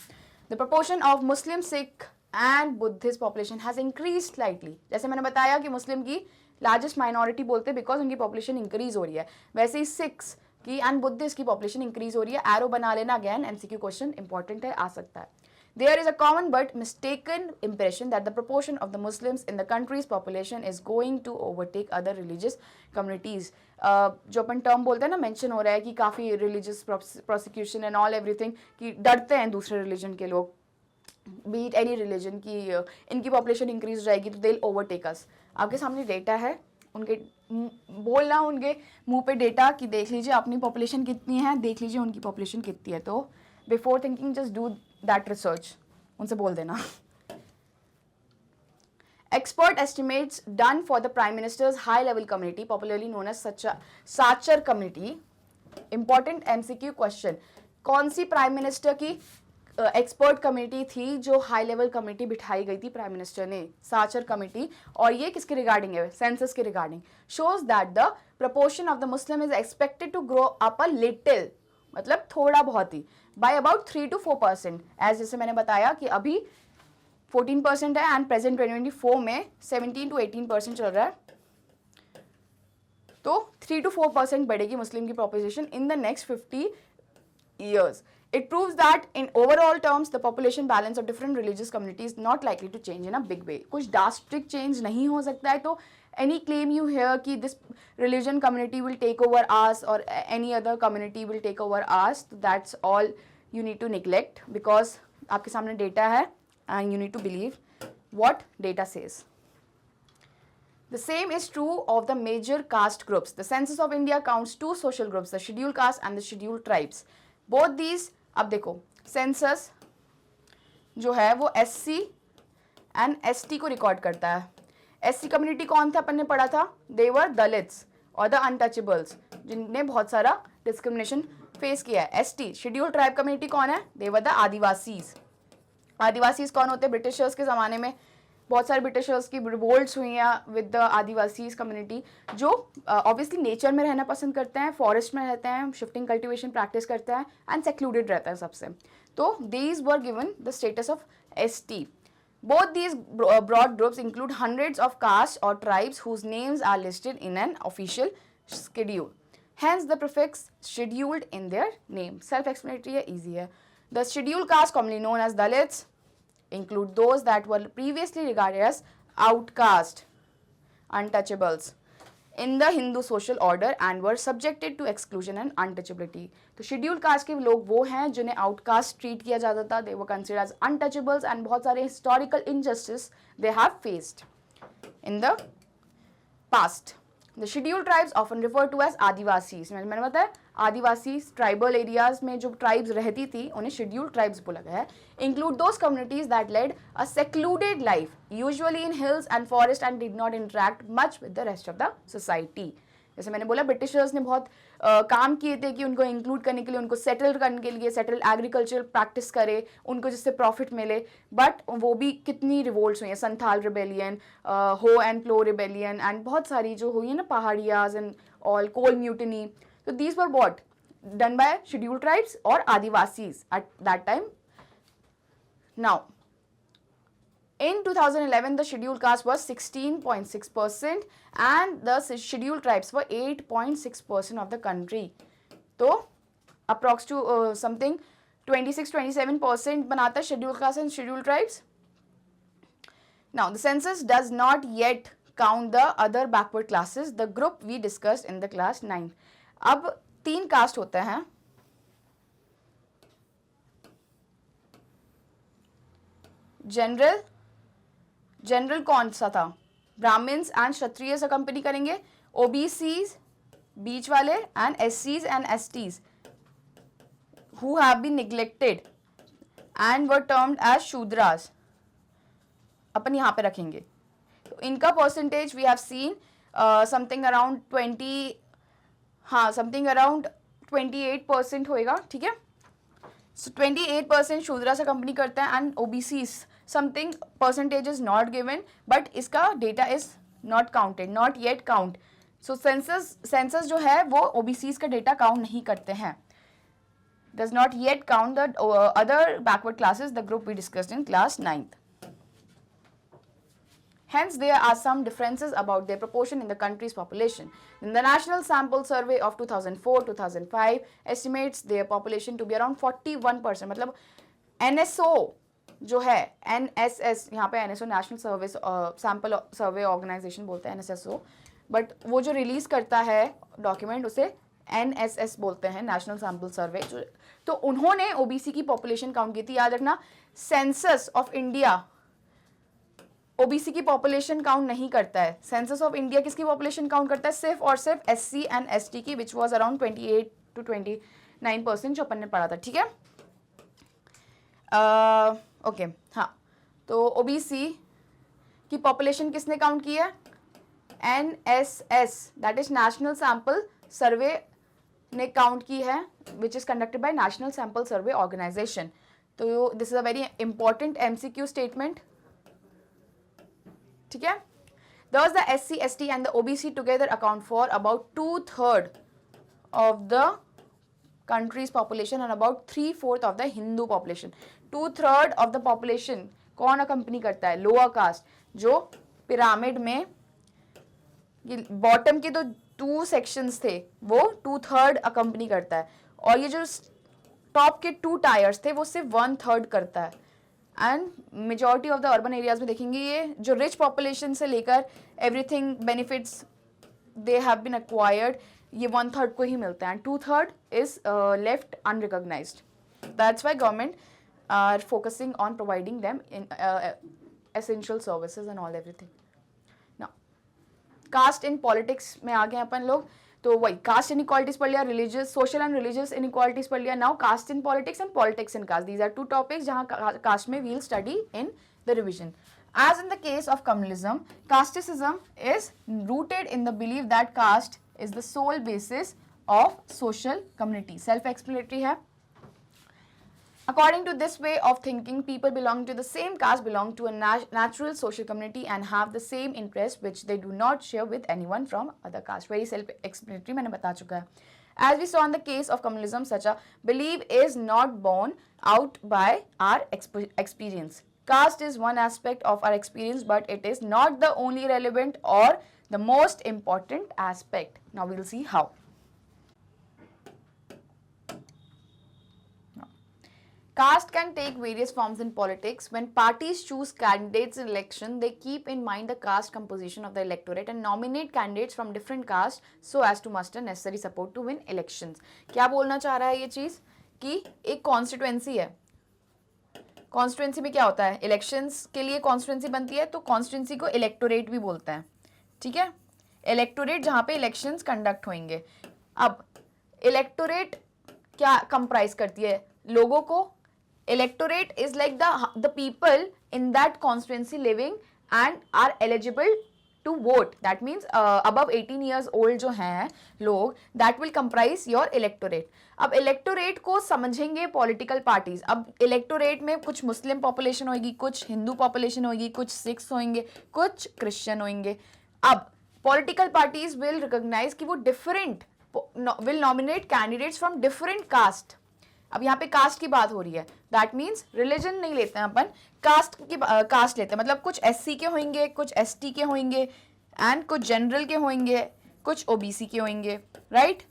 The proportion of Muslim, Sikh and Buddhist population has increase slightly. जैसे मैंने बताया कि मुस्लिम की लार्जेस्ट माइनॉरिटी बोलते हैं बिकॉज उनकी पॉपुलेशन इंक्रीज हो रही है, वैसे ही सिख्स की एंड बुद्धिस्ट की पॉपुलेशन इंक्रीज हो रही है. एरो बना लेना, अगेन एमसीक्यू क्वेश्चन इंपॉर्टेंट है, आ सकता है. There is a common but mistaken impression that the proportion of the Muslims in the country's population is going to overtake other religious communities. जो अपन term बोलते हैं ना, मेंशन हो रहा है कि काफ़ी religious prosecution and all everything, कि डरते हैं दूसरे religion के लोग, be it any religion, कि इनकी population increase हो जाएगी तो they'll overtake us. आपके सामने डेटा है, उनके बोलना उनके मुंह पे डेटा कि देख लीजिए अपनी पॉपुलेशन कितनी है, देख लीजिए उनकी पॉपुलेशन कितनी है. तो before thinking just do that research, उनसे बोल देना. Expert estimates done for the Prime Minister's high-level committee, popularly known as साचर committee. Important MCQ question. कौन सी प्राइम मिनिस्टर की एक्सपर्ट कमेटी थी जो हाई लेवल कमेटी बिठाई गई थी प्राइम मिनिस्टर ने, साचर कमेटी, और ये किसके रिगार्डिंग है, सेंसस के regarding. Shows that the proportion of the Muslim is expected to grow up a little, मतलब थोड़ा बहुत ही, बाय अबाउट 3 to 4%. एज जैसे मैंने बताया कि अभी 14% है एंड प्रेजेंट 2024 में 17 to 18% चल रहा है. तो 3 to 4% बढ़ेगी मुस्लिम की population in the next 50 years. It proves that in overall terms the population balance of different religious communities is not likely to change in a big way. कुछ drastic change नहीं हो सकता है. तो any claim you hear कि this religion community will take over us or any other community will take over us, that's all you need to neglect because आपके सामने data है and you need to believe what data says. The same is true of the major caste groups. The census of India counts 2 social groups, the scheduled caste and the scheduled tribes. Both these, अब देखो census जो है वो SC and ST को record करता है. SC community कौन था अपन ने पढ़ा था, दे वर दलित्स और द अनटचेबल्स जिनने बहुत सारा डिस्क्रिमिनेशन फेस किया है. ST शेड्यूल ट्राइब कम्युनिटी कौन है, दे वर द आदिवासीज. आदिवासीज कौन होते हैं, ब्रिटिशर्स के ज़माने में बहुत सारे ब्रिटिशर्स की रिवोल्ट्स हुई हैं विद द आदिवासीज कम्युनिटी जो ऑब्वियसली नेचर में रहना पसंद करते हैं, फॉरेस्ट में रहते हैं, शिफ्टिंग कल्टीवेशन प्रैक्टिस करते हैं एंड सेक्लूडेड रहते हैं सबसे. तो these were given the status of ST. Both these broad groups include hundreds of castes or tribes whose names are listed in an official schedule. Hence the prefix scheduled in their name. Self-explanatory है, easy है. The scheduled caste, commonly known as Dalits, include those that were previously regarded as outcast, untouchables in the Hindu social order and were subjected to exclusion and untouchability. तो schedule caste के लोग वो हैं जिन्हें outcast treat किया जाता था, they were considered as untouchables and बहुत सारे historical injustice they have faced in the past. The scheduled tribes often referred to as Adivasis. मैंने बताया आदिवासी ट्राइबल एरियाज में जो ट्राइब्स रहती थी उन्हें शेड्यूल्ड ट्राइब्स बोला गया है. Include those communities that led a secluded life usually in hills and forest and did not interact much with the rest of the society. जैसे मैंने बोला ब्रिटिशर्स ने बहुत काम किए थे कि उनको इंक्लूड करने के लिए, उनको सेटल करने के लिए, सेटल एग्रीकल्चर प्रैक्टिस करे, उनको जिससे प्रॉफिट मिले. बट वो भी कितनी रिवोल्ट्स हुई हैं, Santhal rebellion, Ho and plough rebellion and बहुत सारी जो हुई है ना, Paharias and all, Kol mutiny. तो these were what done by scheduled tribes और Adivasis at that time. Now in 2011, the scheduled caste was 16.6% and the scheduled tribes were 8.6% of the country. So, approx to something 26-27% banata है scheduled caste and scheduled tribes. Now, the census does not yet count the other backward classes, the group we discussed in the class 9. अब 3 caste होते हैं. General कौन सा था? Brahmins and क्षत्रिय से company करेंगे. OBCs बीच वाले एंड एससीज and STs who have been neglected and were termed as Shudras अपन यहाँ पे रखेंगे. तो इनका percentage we have seen something around 28% होएगा. ठीक है. So 28% शूद्रा से कंपनी करता है and OBC something percentage is not given but इसका data is not counted, not yet count. So census जो है वो ओबीसीज का डेटा काउंट नहीं करते हैं. Does not yet count the other backward classes, the group we discussed in class 9th. Hence, there are some differences about their proportion in the country's population. In the National Sample Survey of 2004-2005 estimates their population to be around 41%. मतलब NSO जो है NSS, यहाँ पे NSO National Service Sample Survey Organization बोलते हैं NSSO, but वो जो release करता है डॉक्यूमेंट उसे NSS बोलते हैं, नेशनल सैम्पल सर्वे. तो उन्होंने ओबीसी की पॉपुलेशन काउंट की थी. याद रखना, सेंसस ऑफ इंडिया ओबीसी की पॉपुलेशन काउंट नहीं करता है. सेंसस ऑफ इंडिया किसकी पॉपुलेशन काउंट करता है? सिर्फ और सिर्फ एससी एंड एसटी की, विच वाज अराउंड 28-29% जो अपन ने पढ़ा था. ठीक है. ओके. हाँ, तो ओबीसी की पॉपुलेशन किसने काउंट की है? NSS, that is national sample survey ने काउंट की है, which is conducted by national sample survey organisation. तो this is a very important MCQ statement. ठीक है. Thus the SC, ST and the OBC together account for about 2/3 of the country's population and about 3/4 of the Hindu population. 2/3 of the population कौन accompany करता है? Lower caste. जो pyramid में bottom के तो 2 sections थे वो 2/3 अकम्पनी करता है, और ये जो टॉप के 2 टायर्स थे वो सिर्फ 1/3 करता है. And majority of the urban areas में देखेंगे ये जो रिच पॉपुलेशन से लेकर everything benefits they have been acquired, ये 1/3 को ही मिलता है and 2/3 is left unrecognised. That's why government are focusing on providing them in essential services and all everything. Now caste in politics में आ गए अपन लोग. तो वही कास्ट इनइक्वालिटीज पढ़ लिया, religious, social and religious inequalities पढ़ लिया. Now caste in politics and politics in caste, these are 2 topics जहां कास्ट में we'll study in the revision. As in the case of communalism, casteism is rooted in the belief that caste is the sole basis of social community. Self-explanatory है. According to this way of thinking, people belonging to the same caste belong to a natural social community and have the same interests which they do not share with anyone from other caste. Very self-explanatory, मैंने बता चुका है. As we saw in the case of communalism, such a belief is not born out by our experience. Caste is one aspect of our experience, but it is not the only relevant or the most important aspect. Now we will see how. Caste can take various forms in politics. When parties choose candidates in election, they keep in mind the caste composition of the electorate and nominate candidates from different castes so as to muster necessary support to win elections. क्या बोलना चाह रहा है ये चीज़ कि एक constituency है. Constituency में क्या होता है? इलेक्शंस के लिए कॉन्स्टिट्यूएंसी बनती है, तो कॉन्स्टिट्यूएंसी को इलेक्टोरेट भी बोलते हैं. ठीक है. इलेक्टोरेट जहाँ पे इलेक्शंस कंडक्ट होंगे। अब इलेक्टोरेट क्या कंप्राइज करती है? लोगों को। Electorate is like the people in that constituency living and are eligible to vote, that means above 18 years old जो हैं लोग, that will comprise your electorate. अब इलेक्टोरेट को समझेंगे पॉलिटिकल पार्टीज। अब इलेक्टोरेट में कुछ मुस्लिम पॉपुलेशन होगी, कुछ हिंदू पॉपुलेशन होगी, कुछ सिख्स होंगे, कुछ क्रिश्चियन होंगे। अब पॉलिटिकल पार्टीज विल रिकॉग्नाइज कि वो different will nominate candidates from different caste. अब यहाँ पे कास्ट की बात हो रही है, दैट मीन्स रिलीजन नहीं लेते हैं अपन, कास्ट लेते हैं। मतलब कुछ एससी के होंगे, कुछ एसटी के होंगे, एंड कुछ जनरल के होंगे, कुछ ओबीसी के होंगे, राइट?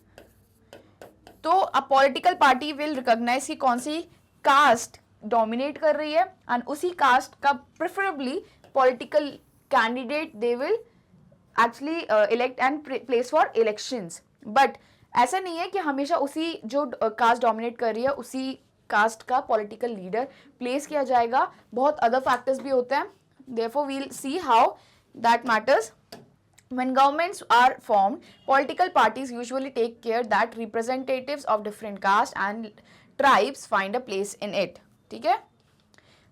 तो a political party will recognise कि कौन सी कास्ट डोमिनेट कर रही है, एंड उसी कास्ट का preferably political candidate they will actually elect and place for elections. But ऐसा नहीं है कि हमेशा उसी जो कास्ट डोमिनेट कर रही है उसी कास्ट का पॉलिटिकल लीडर प्लेस किया जाएगा। बहुत अदर फैक्टर्स भी होते हैं, therefore we will see how that matters. When governments are formed, political parties usually take care that representatives of different castes and tribes find a place in it. ठीक है?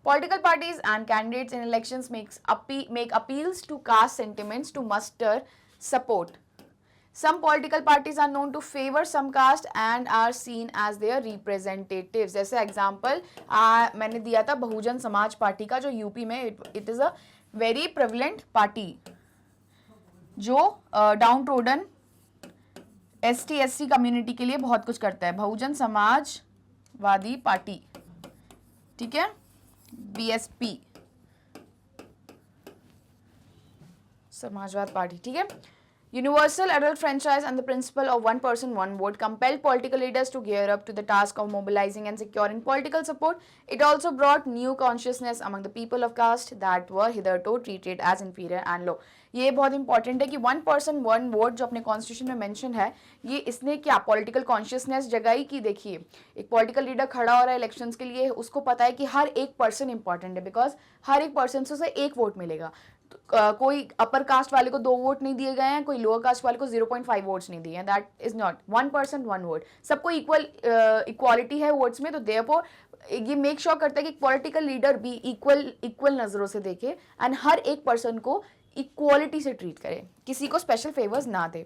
Political parties and candidates in elections make appeals to caste sentiments to muster support. Some political parties are known to favor some caste and are seen as their representatives. जैसे example मैंने दिया था Bahujan Samaj party का, जो UP में it is a very prevalent party जो downtrodden ST SC community के लिए बहुत कुछ करता है। बहुजन समाजवादी पार्टी, ठीक है, बीएसपी, समाजवाद पार्टी, ठीक है। Universal adult franchise and the principle of one person, one vote compelled political leaders to gear up to the task of mobilizing and securing political support. It also brought new consciousness among the people of caste that were hitherto treated as inferior and low. ये बहुत important है कि one person one vote जो अपने constitution में mention है, ये इसने क्या पॉलिटिकल कॉन्शियसनेस जगाई कि देखिए एक पॉलिटिकल लीडर खड़ा हो रहा है इलेक्शंस के लिए, उसको पता है कि हर एक पर्सन इंपॉर्टेंट है, बिकॉज हर एक पर्सन से उसे एक वोट मिलेगा। कोई अपर कास्ट वाले को 2 वोट नहीं दिए गए हैं, कोई लोअर कास्ट वाले को 0.5 वोट्स नहीं दिए हैं। That is not one person one vote, सबको इक्वालिटी है वोट्स में। तो देयरफॉर ये मेक श्योर करता है कि पॉलिटिकल लीडर भी इक्वल नजरों से देखे एंड हर एक पर्सन को इक्वालिटी से ट्रीट करे, किसी को स्पेशल फेवर्स ना दे।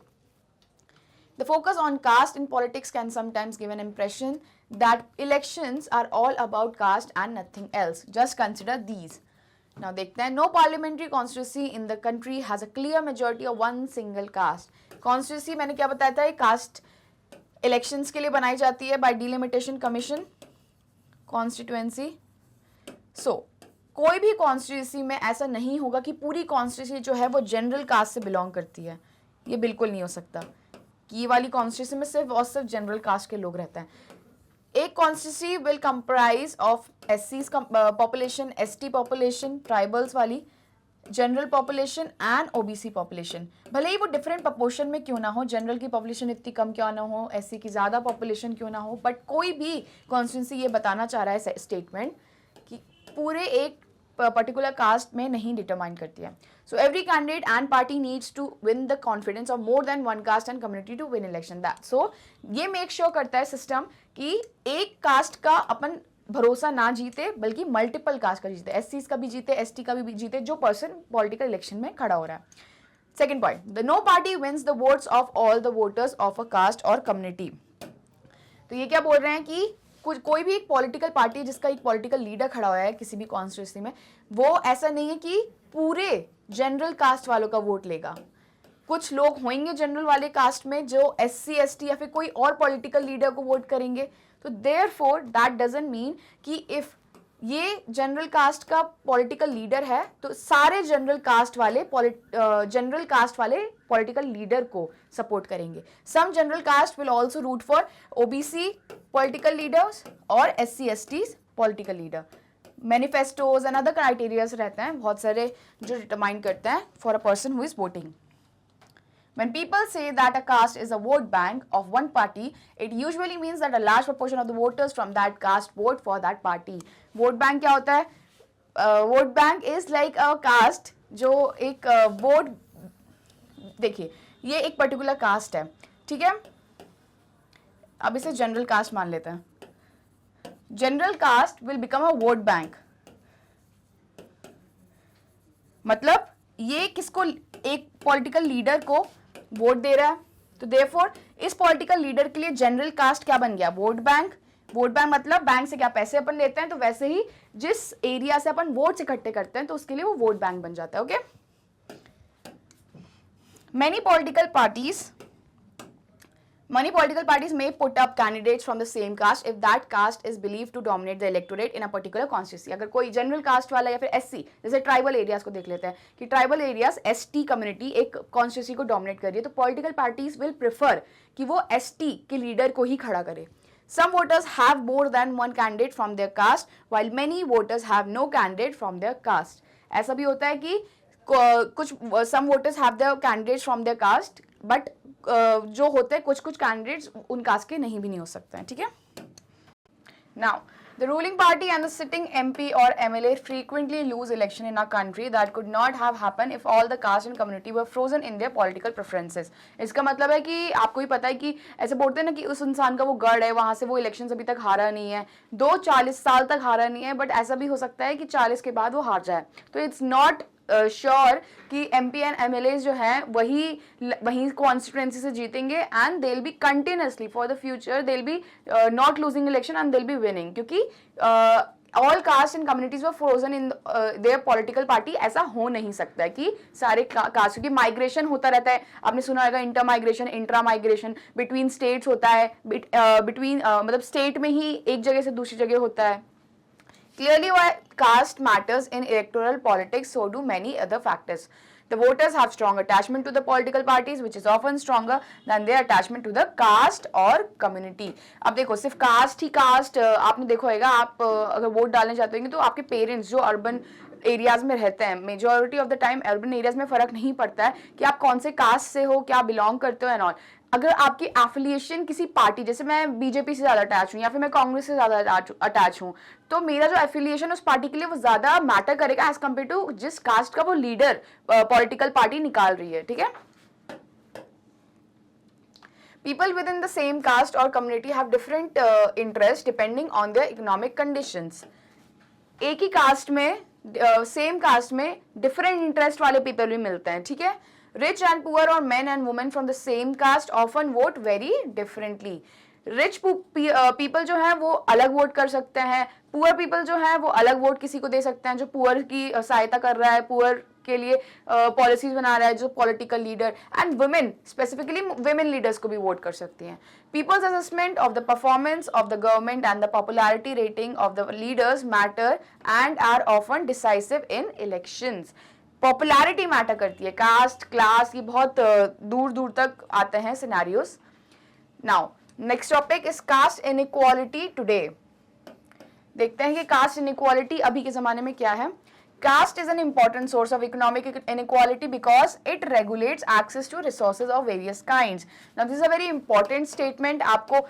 The focus on caste in politics can sometimes give an impression that elections are all about caste and nothing else. Just consider these. Now देखते हैं, no parliamentary constituency in the country has a clear majority of one single caste. Constituency मैंने क्या बताया था, cast elections के लिए बनाई जाती है by delimitation commission constituency. So कोई भी कॉन्स्टिट्यूंसी में ऐसा नहीं होगा कि पूरी कॉन्स्टिट्यूंसी जो है वो जनरल कास्ट से बिलोंग करती है, ये बिल्कुल नहीं हो सकता कि ये वाली कॉन्स्टिट्यूंसी में सिर्फ और सिर्फ जनरल कास्ट के लोग रहते हैं। एक constituency will comprise of SC population, ST population, tribals वाली, general population and OBC population. भले ही वो डिफरेंट प्रपोर्शन में क्यों ना हो, जनरल की पॉपुलेशन इतनी कम क्यों ना हो, एससी की ज़्यादा पॉपुलेशन क्यों ना हो, बट कोई भी कॉन्स्टिट्यूंसी ये बताना चाह रहा है स्टेटमेंट कि पूरे एक पर्टिकुलर कास्ट में नहीं डिटरमाइन करती है। So every candidate and party needs to win the confidence of more than one caste and community to win election. That so ये मेक श्योर करता है सिस्टम कि एक कास्ट का अपन भरोसा ना जीते बल्कि मल्टीपल कास्ट का जीते, एससी का भी जीते, एसटी का भी जीते, जो पर्सन पॉलिटिकल इलेक्शन में खड़ा हो रहा है। Second point, the no party wins the votes of all the voters of a caste और कम्युनिटी। तो ये क्या बोल रहे हैं कि कोई भी एक पॉलिटिकल पार्टी जिसका एक पॉलिटिकल लीडर खड़ा हुआ है किसी भी कॉन्स्टिट्यूंसी में, वो ऐसा नहीं है कि पूरे जनरल कास्ट वालों का वोट लेगा। कुछ लोग होंगे जनरल वाले कास्ट में जो एससी एसटी या फिर कोई और पॉलिटिकल लीडर को वोट करेंगे। तो देयरफॉर दैट डजंट मीन कि इफ ये जनरल कास्ट का पॉलिटिकल लीडर है तो सारे जनरल कास्ट वाले पॉलिटिकल लीडर को सपोर्ट करेंगे। Some general caste will also root for OBC political leaders और SC STs political leader. Manifestos and other criterias रहते हैं बहुत सारे जो डिटरमाइन करते हैं for a person who is voting. When people say that a caste is a vote bank of one party, it usually means that a large proportion of the voters from that caste vote for that party. Vote bank क्या होता है? Vote bank is like a caste जो एक vote, देखिए ये एक particular caste है, ठीक है। अब इसे जनरल कास्ट मान लेते हैं। General caste will become a vote bank, मतलब ये किसको, एक पॉलिटिकल लीडर को वोट दे रहा है, तो देयरफॉर इस पॉलिटिकल लीडर के लिए जनरल कास्ट क्या बन गया, वोट बैंक। वोट बैंक मतलब बैंक से क्या पैसे अपन लेते हैं, तो वैसे ही जिस एरिया से अपन वोट्स इकट्ठे करते हैं तो उसके लिए वो वोट बैंक बन जाता है। Okay, many political parties may put up candidates from the same caste if that caste is believed to dominate the electorate in a particular constituency। अगर कोई जनरल कास्ट वाला या फिर एससी, जैसे ट्राइबल एरियाज को देख लेते हैं कि ट्राइबल एरियाज एसटी कम्युनिटी एक कॉन्स्टिट्यूंसी को डोमिनेट कर रही है, तो पॉलिटिकल पार्टीज विल प्रेफर कि वो एसटी के लीडर को ही खड़ा करे। Some voters have more than one candidate from their caste, while many voters have no candidate from their caste। ऐसा भी होता है कि कुछ some voters have their candidates from their caste, but जो होते हैं कुछ कैंडिडेट्स उन कास्ट के नहीं भी नहीं हो सकते हैं, ठीक है। Now the ruling party and the sitting MP or MLA frequently lose election in a country that could not have happened if all the caste and community were frozen in their political preferences। इसका मतलब है कि आपको ही पता है कि ऐसे बोलते हैं ना कि उस इंसान का वो गढ़ है, वहां से वो इलेक्शन अभी तक हारा नहीं है, 40 साल तक हारा नहीं है, बट ऐसा भी हो सकता है कि 40 के बाद वो हार जाए। तो इट्स नॉट श्योर कि MP एंड MLAs जो हैं वही कॉन्स्टिट्यूएंसी से जीतेंगे, and they will be continuously for the future, they will be not losing election and they will be winning, क्योंकि all caste and communities were frozen in their political party. ऐसा हो नहीं सकता है कि सारे कास्ट, क्योंकि माइग्रेशन होता रहता है, आपने सुना होगा inter migration, intra migration, between states होता है, बिटवीन मतलब स्टेट में ही एक जगह से दूसरी जगह होता है। Clearly, why caste matters in electoral politics, so do many other factors. The voters have strong attachment to the political parties, which is often stronger than their attachment to the caste or community। अब देखो सिर्फ cast ही cast, आपने देखो होगा, आप अगर vote डालने जाते होंगे तो आपके पेरेंट्स जो अर्बन एरियाज में रहते हैं, majority of the time urban areas में फर्क नहीं पड़ता है कि आप कौन से कास्ट से हो, क्या बिलोंग करते हो एंड ऑल। अगर आपकी एफिलिएशन किसी पार्टी, जैसे मैं बीजेपी से ज़्यादा अटैच हूँ या फिर मैं कांग्रेस से ज़्यादा अटैच हूँ, तो मेरा जो एफिलिएशन उस पार्टी के लिए वो ज़्यादा मैटर करेगा एज कम्पेयर टू जिस कास्ट का वो लीडर पॉलिटिकल पार्टी निकाल रही है, ठीक है। People within the same caste or community have different interests depending on their economic conditions। एक ही कास्ट में, सेम कास्ट में डिफरेंट इंटरेस्ट वाले पीपल भी मिलते हैं, ठीक है। रिच एंड पुअर और men and women from the same caste often vote very differently. Rich people जो है वो अलग वोट कर सकते हैं, पुअर पीपल जो है वो अलग वोट किसी को दे सकते हैं जो पुअर की सहायता कर रहा है, पुअर के लिए पॉलिसीज बना रहा है जो political leader, and women, specifically women leaders को भी वोट कर सकती हैं। People's assessment of the performance of the government and the popularity rating of the leaders matter and are often decisive in elections. Popularity matter करती है, cast, class, ये बहुत दूर दूर तक आते हैं scenarios. Now next topic is caste inequality today. देखते हैं कि कास्ट इनइक्वालिटी अभी के जमाने में क्या है। Caste is an important source of economic inequality because it regulates access to resources of various kinds। Now this is a very important statement। आपको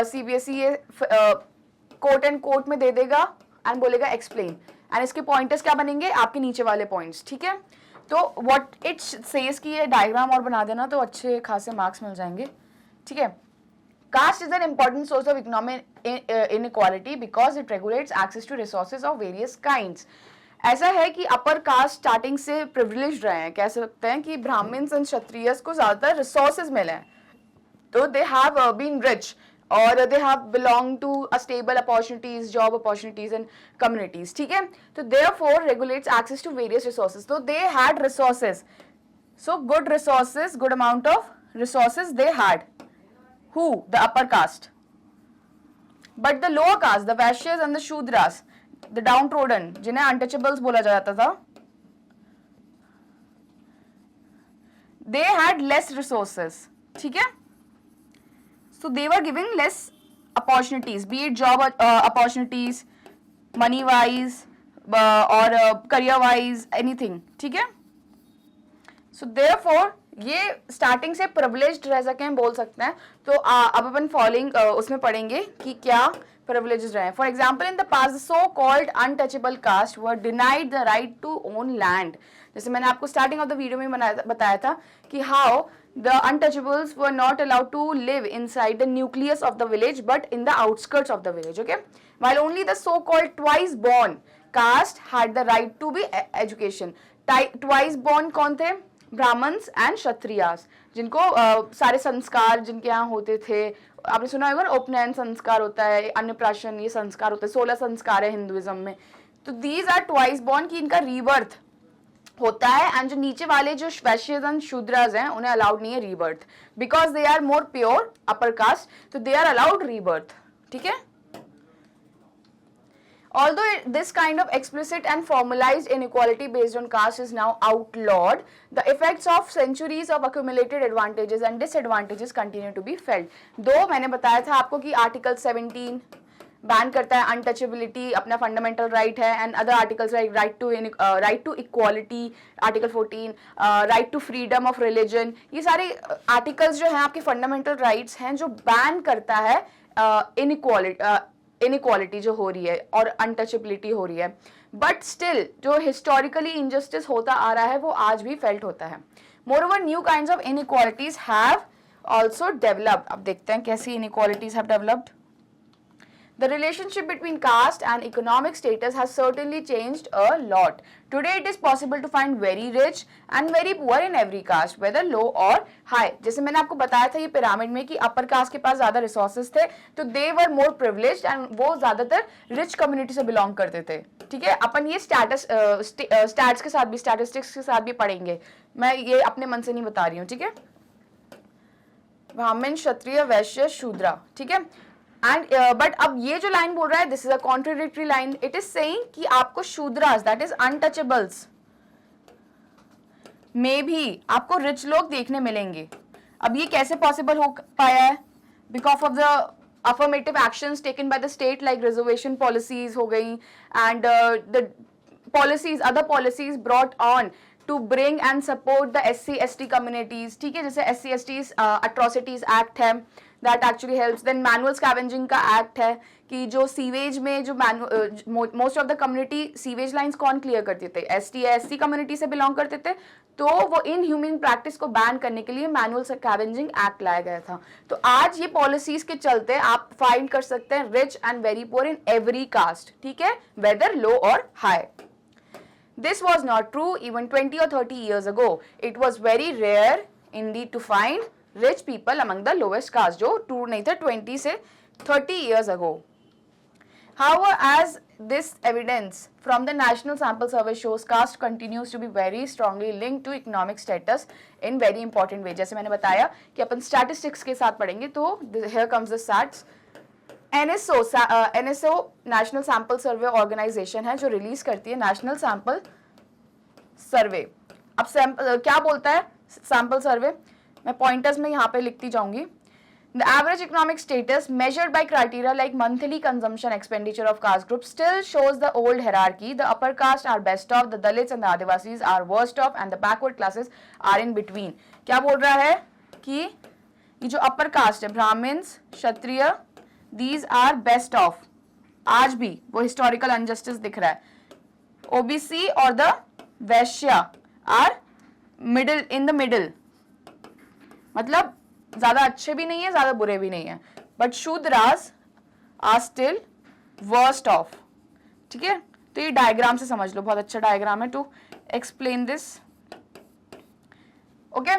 CBSE ये कोट एंड कोट में दे देगा एंड बोलेगा एक्सप्लेन, एंड इसके pointers क्या बनेंगे, आपके नीचे वाले पॉइंट्स, ठीक है। तो व्हाट इट सेज कि ये डायग्राम और बना देना तो अच्छे खासे मार्क्स मिल जाएंगे, ठीक है। Caste is an important source of economic inequality because it regulates access to resources of various kinds। ऐसा है कि अपर कास्ट स्टार्टिंग से प्रिविलेज रहे हैं, कह सकते हैं कि ब्राह्मण्स एंड क्षत्रियस को ज्यादातर रिसोर्सेज मिले हैं, तो दे हैव बीन रिच और they have belong to a stable opportunities, job opportunities and communities, ठीक है। तो therefore regulates access to various resources, तो they had resources, so good resources, good amount of resources they had. Who? The upper caste. But the lower caste, the Vaishyas and the Shudras, the downtrodden, जिन्हें untouchables बोला जाता था, they had less resources, ठीक है। So they were giving less opportunities, B it job opportunities, money wise और career wise, anything, ठीक है। So therefore ये स्टार्टिंग से प्रिविलेज्ड रह सके बोल सकते हैं। तो अब अपन फॉलोइंग उसमें पढ़ेंगे कि क्या privileges रहे। For example, in the past, the so-called untouchable caste were denied the right to own land। जैसे मैंने आपको स्टार्टिंग ऑफ द वीडियो में बताया था कि how the untouchables were not allowed to live inside the nucleus of the village but in the outskirts of the village. Okay, while only the so called twice born caste had the right to be education. Twice born कौन थे? Brahmins and Kshatriyas, जिनको सारे संस्कार जिनके यहाँ होते थे, आपने सुना होगा उपनयन संस्कार होता है, अन्नप्राशन ये संस्कार होते हैं, 16 संस्कार है हिंदुइज्म में, तो दीज आर ट्वाइस बॉर्न की इनका रीबर्थ होता है। एंड जो नीचे वाले जो वैश्यज एंड शूद्रास हैं उन्हें अलाउड नहीं है rebirth, because they are more pure upper caste, तो दे आर अलाउड रीबर्थ। ठीक है, although this kind of explicit and formalized inequality based on caste is now outlawed, the effects of centuries of accumulated advantages and disadvantages continue to be felt. दो मैंने बताया था आपको कि article 17 ban करता है अनटचेबिलिटी, अपना फंडामेंटल राइट है, and other articles like right to equality, article 14, right to freedom of religion, ये सारे आर्टिकल्स जो हैं आपके फंडामेंटल राइट्स हैं जो बैन करता है इनइक्वालिटी जो हो रही है और अनटचेबिलिटी हो रही है। बट स्टिल जो हिस्टोरिकली इनजस्टिस होता आ रहा है वो आज भी फेल्ट होता है। Moreover new kinds of inequalities have also developed. अब देखते हैं कैसी inequalities have developed. The relationship between caste and economic status has certainly changed a lot. Today it is possible to find very rich and very poor in every caste, whether low or high. जैसे मैंने आपको बताया था ये pyramid में कि upper caste के पास ज्यादा रिसोर्सेज थे, तो they were more privileged and वो ज्यादातर रिच कम्युनिटी से बिलोंग करते थे। ठीक है, अपन ये स्टैट्स के साथ भी, स्टैटिस्टिक्स के साथ भी पढ़ेंगे, मैं ये अपने मन से नहीं बता रही हूँ। ठीक है, ब्राह्मण, क्षत्रिय, वैश्य, शूद्रा। ठीक है, एंड बट अब ये जो लाइन बोल रहा है this is a contradictory line. It is saying कि आपको शूद्रास दैट इज अनटचेबल्स में भी आपको रिच लोग देखने मिलेंगे। अब ये कैसे पॉसिबल हो पाया है? Because of the affirmative actions taken by the state, like reservation policies हो गई and the policies, other policies brought on to bring and support the SC/ST communities. ठीक है, जैसे SC/ST अट्रॉसिटीज एक्ट है that actually helps. Then manual scavenging का act है कि जो सीवेज में जो most of the community sewage lines कौन क्लियर करते थे? ST/SC कम्युनिटी से बिलोंग करते थे, तो वो इन ह्यूमन प्रैक्टिस को बैन करने के लिए मैनुअल स्कैवेंजिंग एक्ट लाया गया था। तो आज ये पॉलिसीज के चलते आप फाइंड कर सकते हैं rich and very poor in every caste. ठीक है, वेदर लो और high. This was not true even 20 or 30 years ago. It was very rare indeed to find rich people among the lowest caste, जो true नहीं था 20 से 30 years ago. However, as this evidence from the National Sample Survey shows, caste continues to be very strongly linked to economic status in very important way. जैसे मैंने बताया कि अपन statistics के साथ पढ़ेंगे, तो here comes the stats. NSO National Sample Survey Organization है जो रिलीज करती है नेशनल सैंपल सर्वे। अब क्या बोलता है सैंपल सर्वे? मैं पॉइंटर्स में यहाँ पे लिखती जाऊंगी। The average economic status measured by criteria like monthly consumption expenditure of caste groups still shows the old hierarchy. The upper caste are best off, the Dalits and the Adivasis are worst off, and the backward classes are in between. क्या बोल रहा है कि ये जो upper caste है, Brahmins, Kshatriya, these are best off. आज भी वो historical injustice दिख रहा है। OBC और the Vysya are middle, in the middle. मतलब ज्यादा अच्छे भी नहीं है, ज्यादा बुरे भी नहीं है, but Shudras are still worst off. ठीक है, तो ये डायग्राम से समझ लो, बहुत अच्छा डायग्राम है to explain this. Okay,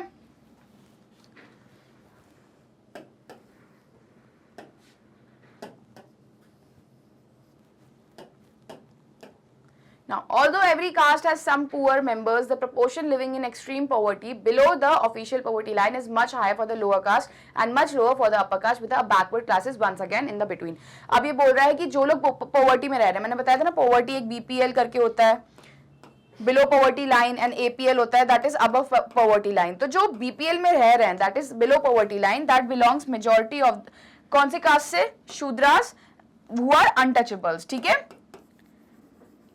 now although every caste has some poor members, the proportion living in extreme poverty below the official poverty line is much higher for the lower caste and much lower for the upper caste, with the backward classes once again in the between. अब ये बोल रहा है कि जो लोग poverty में रह रहे हैं, मैंने बताया था ना पॉवर्टी एक BPL करके होता है, below poverty line, and APL होता है that is above poverty line. तो जो BPL में रह रहे हैं that is below poverty line, that belongs majority of कौन से कास्ट से? Shudras who are untouchables. ठीक है,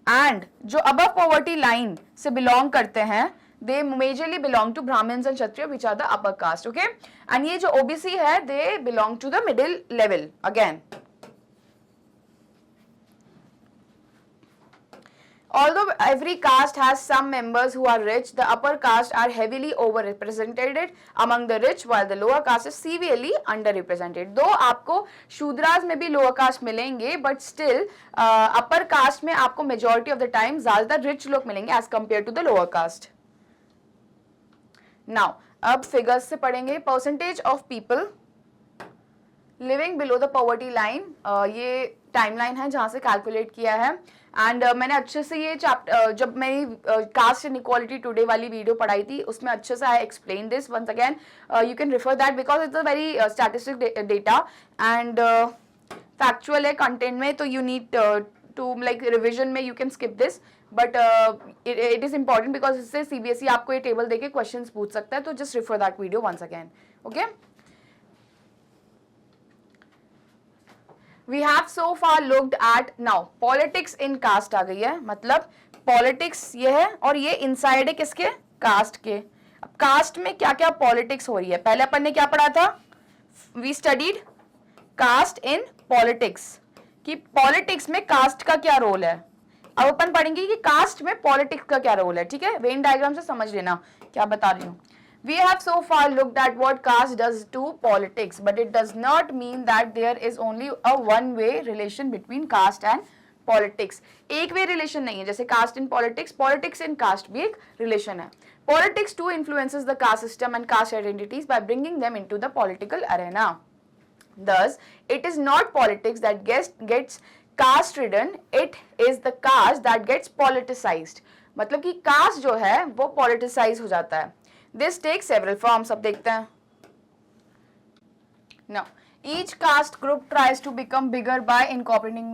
एंड जो अबव पॉवर्टी लाइन से बिलोंग करते हैं they majorly belong to Brahmins and Kshatriya which are the upper caste. Okay, and ये जो OBC है they belong to the middle level again. Although every caste has some members who are rich, the upper caste are heavily overrepresented among the rich, while the lower caste is severely underrepresented. दो आपको शूद्रास में भी lower caste मिलेंगे, but still upper caste में आपको majority of the time ज्यादातर rich लोग मिलेंगे as compare to the lower caste. Now अब फिगर्स से पढ़ेंगे. Percentage of people living below the poverty line, ये टाइमलाइन है जहां से कैलकुलेट किया है. एंड मैंने अच्छे से ये चैप्टर जब मेरी कास्ट इनइक्वालिटी टुडे वाली वीडियो पढ़ाई थी उसमें अच्छे से I explain this once again. You can refer that because it's a very statistic data and factual है कंटेंट में, तो you need to like revision में you can skip this, but it is important because इससे CBSE आपको ये table देके question पूछ सकता है. तो just refer that video once again. Okay, we have so far looked at now politics in caste आ गई है. मतलब politics ये है और ये inside है किसके, caste के. अब caste में क्या क्या politics हो रही है. पहले अपन ने क्या पढ़ा था, we studied caste in politics, कि politics में caste का क्या रोल है. अब अपन पढ़ेंगे कि caste में politics का क्या रोल है. ठीक है, वेन डायग्राम से समझ लेना क्या बता रही हूँ. We have so far looked at what caste does to politics, but it does not mean that there is only a one-way relation between caste and politics. एक वे relation नहीं है, जैसे caste in politics, politics in caste भी एक relation है. Politics too influences the caste system and caste identities by bringing them into the political arena. Thus, it is not politics that gets caste-ridden, it is the caste that gets politicized. मतलब कि caste जो है वो politicize हो जाता है. This takes several forms. अब देखते हैं. Now, each caste group tries to become bigger by incorporating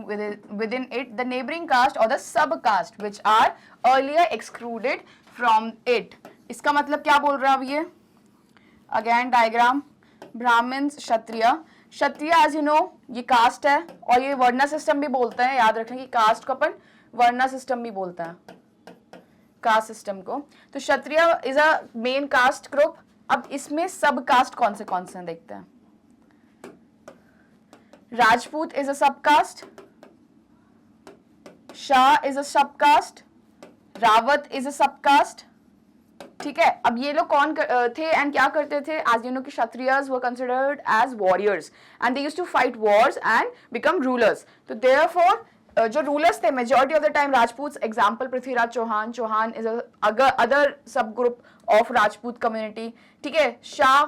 within it the neighboring caste or the sub-caste which are earlier excluded from it. इसका मतलब क्या बोल रहा है अब ये? Again diagram. Brahmins, Kshatriya. Kshatriya as you know ये caste है और ये वर्णा सिस्टम भी बोलते हैं. याद रखें कि caste को अपन वर्णा सिस्टम भी बोलते हैं, कास्ट सिस्टम को. तो Kshatriya is a main caste group. अब इसमें सब कास्ट कौन से देखते हैं. राजपूत इज अ सब कास्ट, शाह इज अ सब कास्ट, रावत इज अ सब कास्ट. ठीक है, अब ये लोग कौन थे एंड क्या करते थे. एज यू नो कि Kshatriyas were considered as warriors and they used to fight wars and become rulers. तो देयरफॉर जो रूलर्स थे majority of the time Rajput. Example Prithviraj Chauhan. Chauhan is other sub group of Rajput community. ठीक है, Shah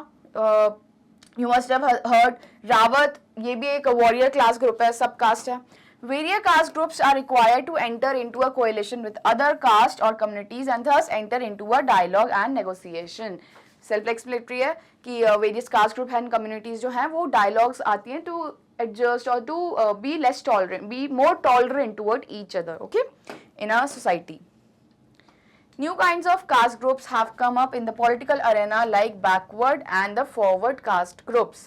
you must have heard. Rawat ये भी एक warrior class group है, सब कास्ट है. Various caste groups are required to enter into a coalition with other caste or communities and thus enter into a dialogue and negotiation. Self explanatory है कि various caste group and communities जो हैं वो dialogues आती हैं to adjust or to be less tolerant, be more tolerant toward each other, okay, in our society. New kinds of caste groups have come up in the political arena like backward and the forward caste groups.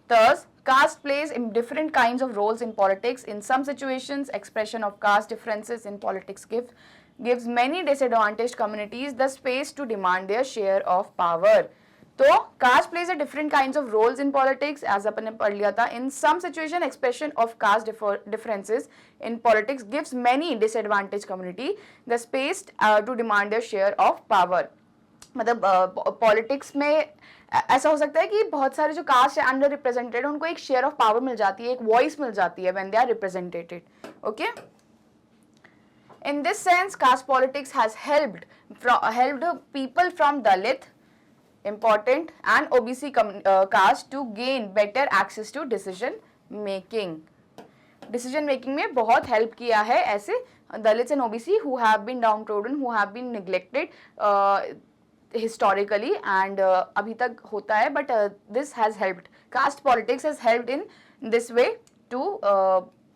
Thus, caste plays in different kinds of roles in politics. In some situations, expression of caste differences in politics gives many disadvantaged communities the space to demand their share of power. तो caste plays a different kinds of roles in politics, as अपन ने पढ़ लिया था. In some situation, expression of caste differences in politics gives many disadvantaged community the space to demand their share of power. मतलब politics में ऐसा हो सकता है कि बहुत सारे जो कास्ट है अंडर रिप्रेजेंटेड उनको एक शेयर ऑफ पावर मिल जाती है, एक वॉइस मिल जाती है when they are represented. Okay, in this sense caste politics has helped people from Dalit, important and OBC caste to gain better access to decision making. Decision making में बहुत help किया है ऐसे Dalits and OBC who have been downtrodden, who have been neglected historically and अभी तक होता है, but this has helped. Caste politics has helped in this way to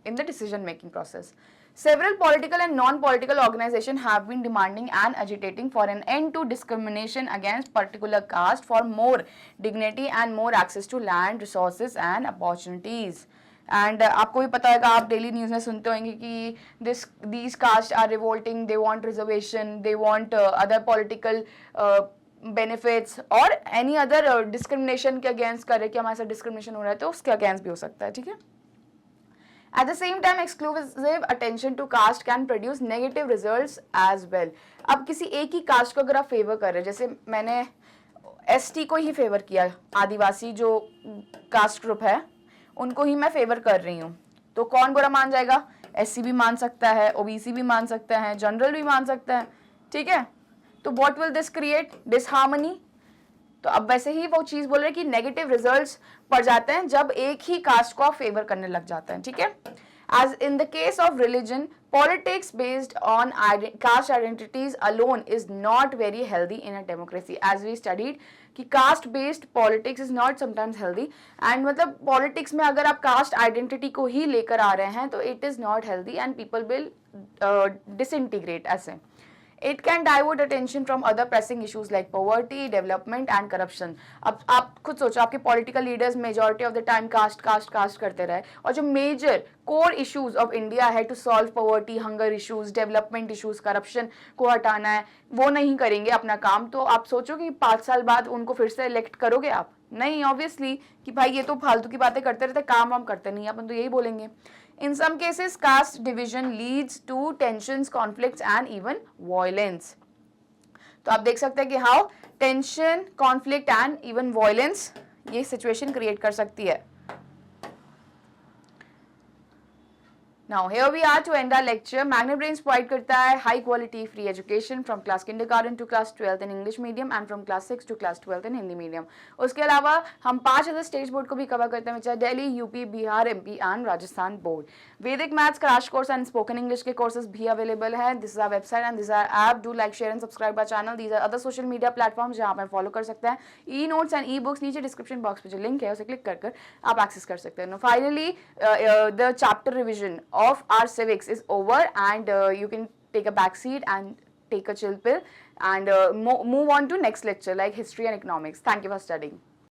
in the decision making process. Several political and non-political organizations have been demanding and agitating for an end to discrimination against particular caste for more dignity and more access to land, resources and opportunities. And आपको भी पता है कि आप daily news में सुनते होंगे कि these castes are revolting, they want reservation, they want other political benefits or any other discrimination के अगेंस्ट करे कि हमारे साथ डिस्क्रिमिनेशन हो रहा है तो उसके अगेंस्ट भी हो सकता है. ठीक है, At the same time, exclusive attention to caste can produce negative results as well. अब किसी एक ही कास्ट को अगर आप फेवर कर रहे हैं, जैसे मैंने एसटी को ही फेवर किया, आदिवासी जो कास्ट ग्रुप है उनको ही मैं फेवर कर रही हूँ, तो कौन बुरा मान जाएगा? एससी भी मान सकता है, ओबीसी भी मान सकता है, जनरल भी मान सकता है, ठीक है? तो what will this create? Disharmony. तो अब वैसे ही वो चीज बोल रहे हैं कि नेगेटिव रिजल्ट्स पड़ जाते हैं जब एक ही कास्ट को आप फेवर करने लग जाते हैं, ठीक है? As in the case of religion, politics based on caste identities alone is not very healthy in a democracy. As we studied कि caste based politics is not sometimes healthy, and मतलब politics में अगर आप caste identity को ही लेकर आ रहे हैं तो it is not healthy and people will disintegrate ऐसे. It can divert attention from other pressing issues like poverty, development and corruption. अब आप खुद सोचो, आपके political leaders majority of the time caste करते रहे, और जो major core issues of India है to solve poverty, hunger issues, development issues, corruption को हटाना है, वो नहीं करेंगे अपना काम, तो आप सोचो कि 5 साल बाद उनको फिर से elect करोगे आप? नहीं, obviously कि भाई ये तो फालतू की बातें करते रहते, काम वाम करते नहीं, अपन तो यही बोलेंगे. In some cases, caste division leads to tensions, conflicts and even violence. तो आप देख सकते हैं कि how tension, conflict and even violence ये situation create कर सकती है. Now here we are to end our lecture. Magnet Brains provide करता है high quality free education from class kindergarten to class 12th in English medium and from class 6 to class 12th in Hindi medium. उसके अलावा हम 5 other state board को भी cover करते हैं, जैसे Delhi, UP, Bihar, MP and Rajasthan board. Vedic maths crash course and spoken English के courses भी अवेलेबल है. This is our website and this our app. Do like, share and subscribe our channel. These are other social media platforms जहाँ पर follow कर सकते हैं. E notes and e books नीचे description box में जो लिंक है उसे क्लिक कर आप एक्सेस कर सकते हैं. Finally the chapter revision of our civics is over, and you can take a back seat and take a chill pill and move on to next lecture like history and economics. Thank you for studying.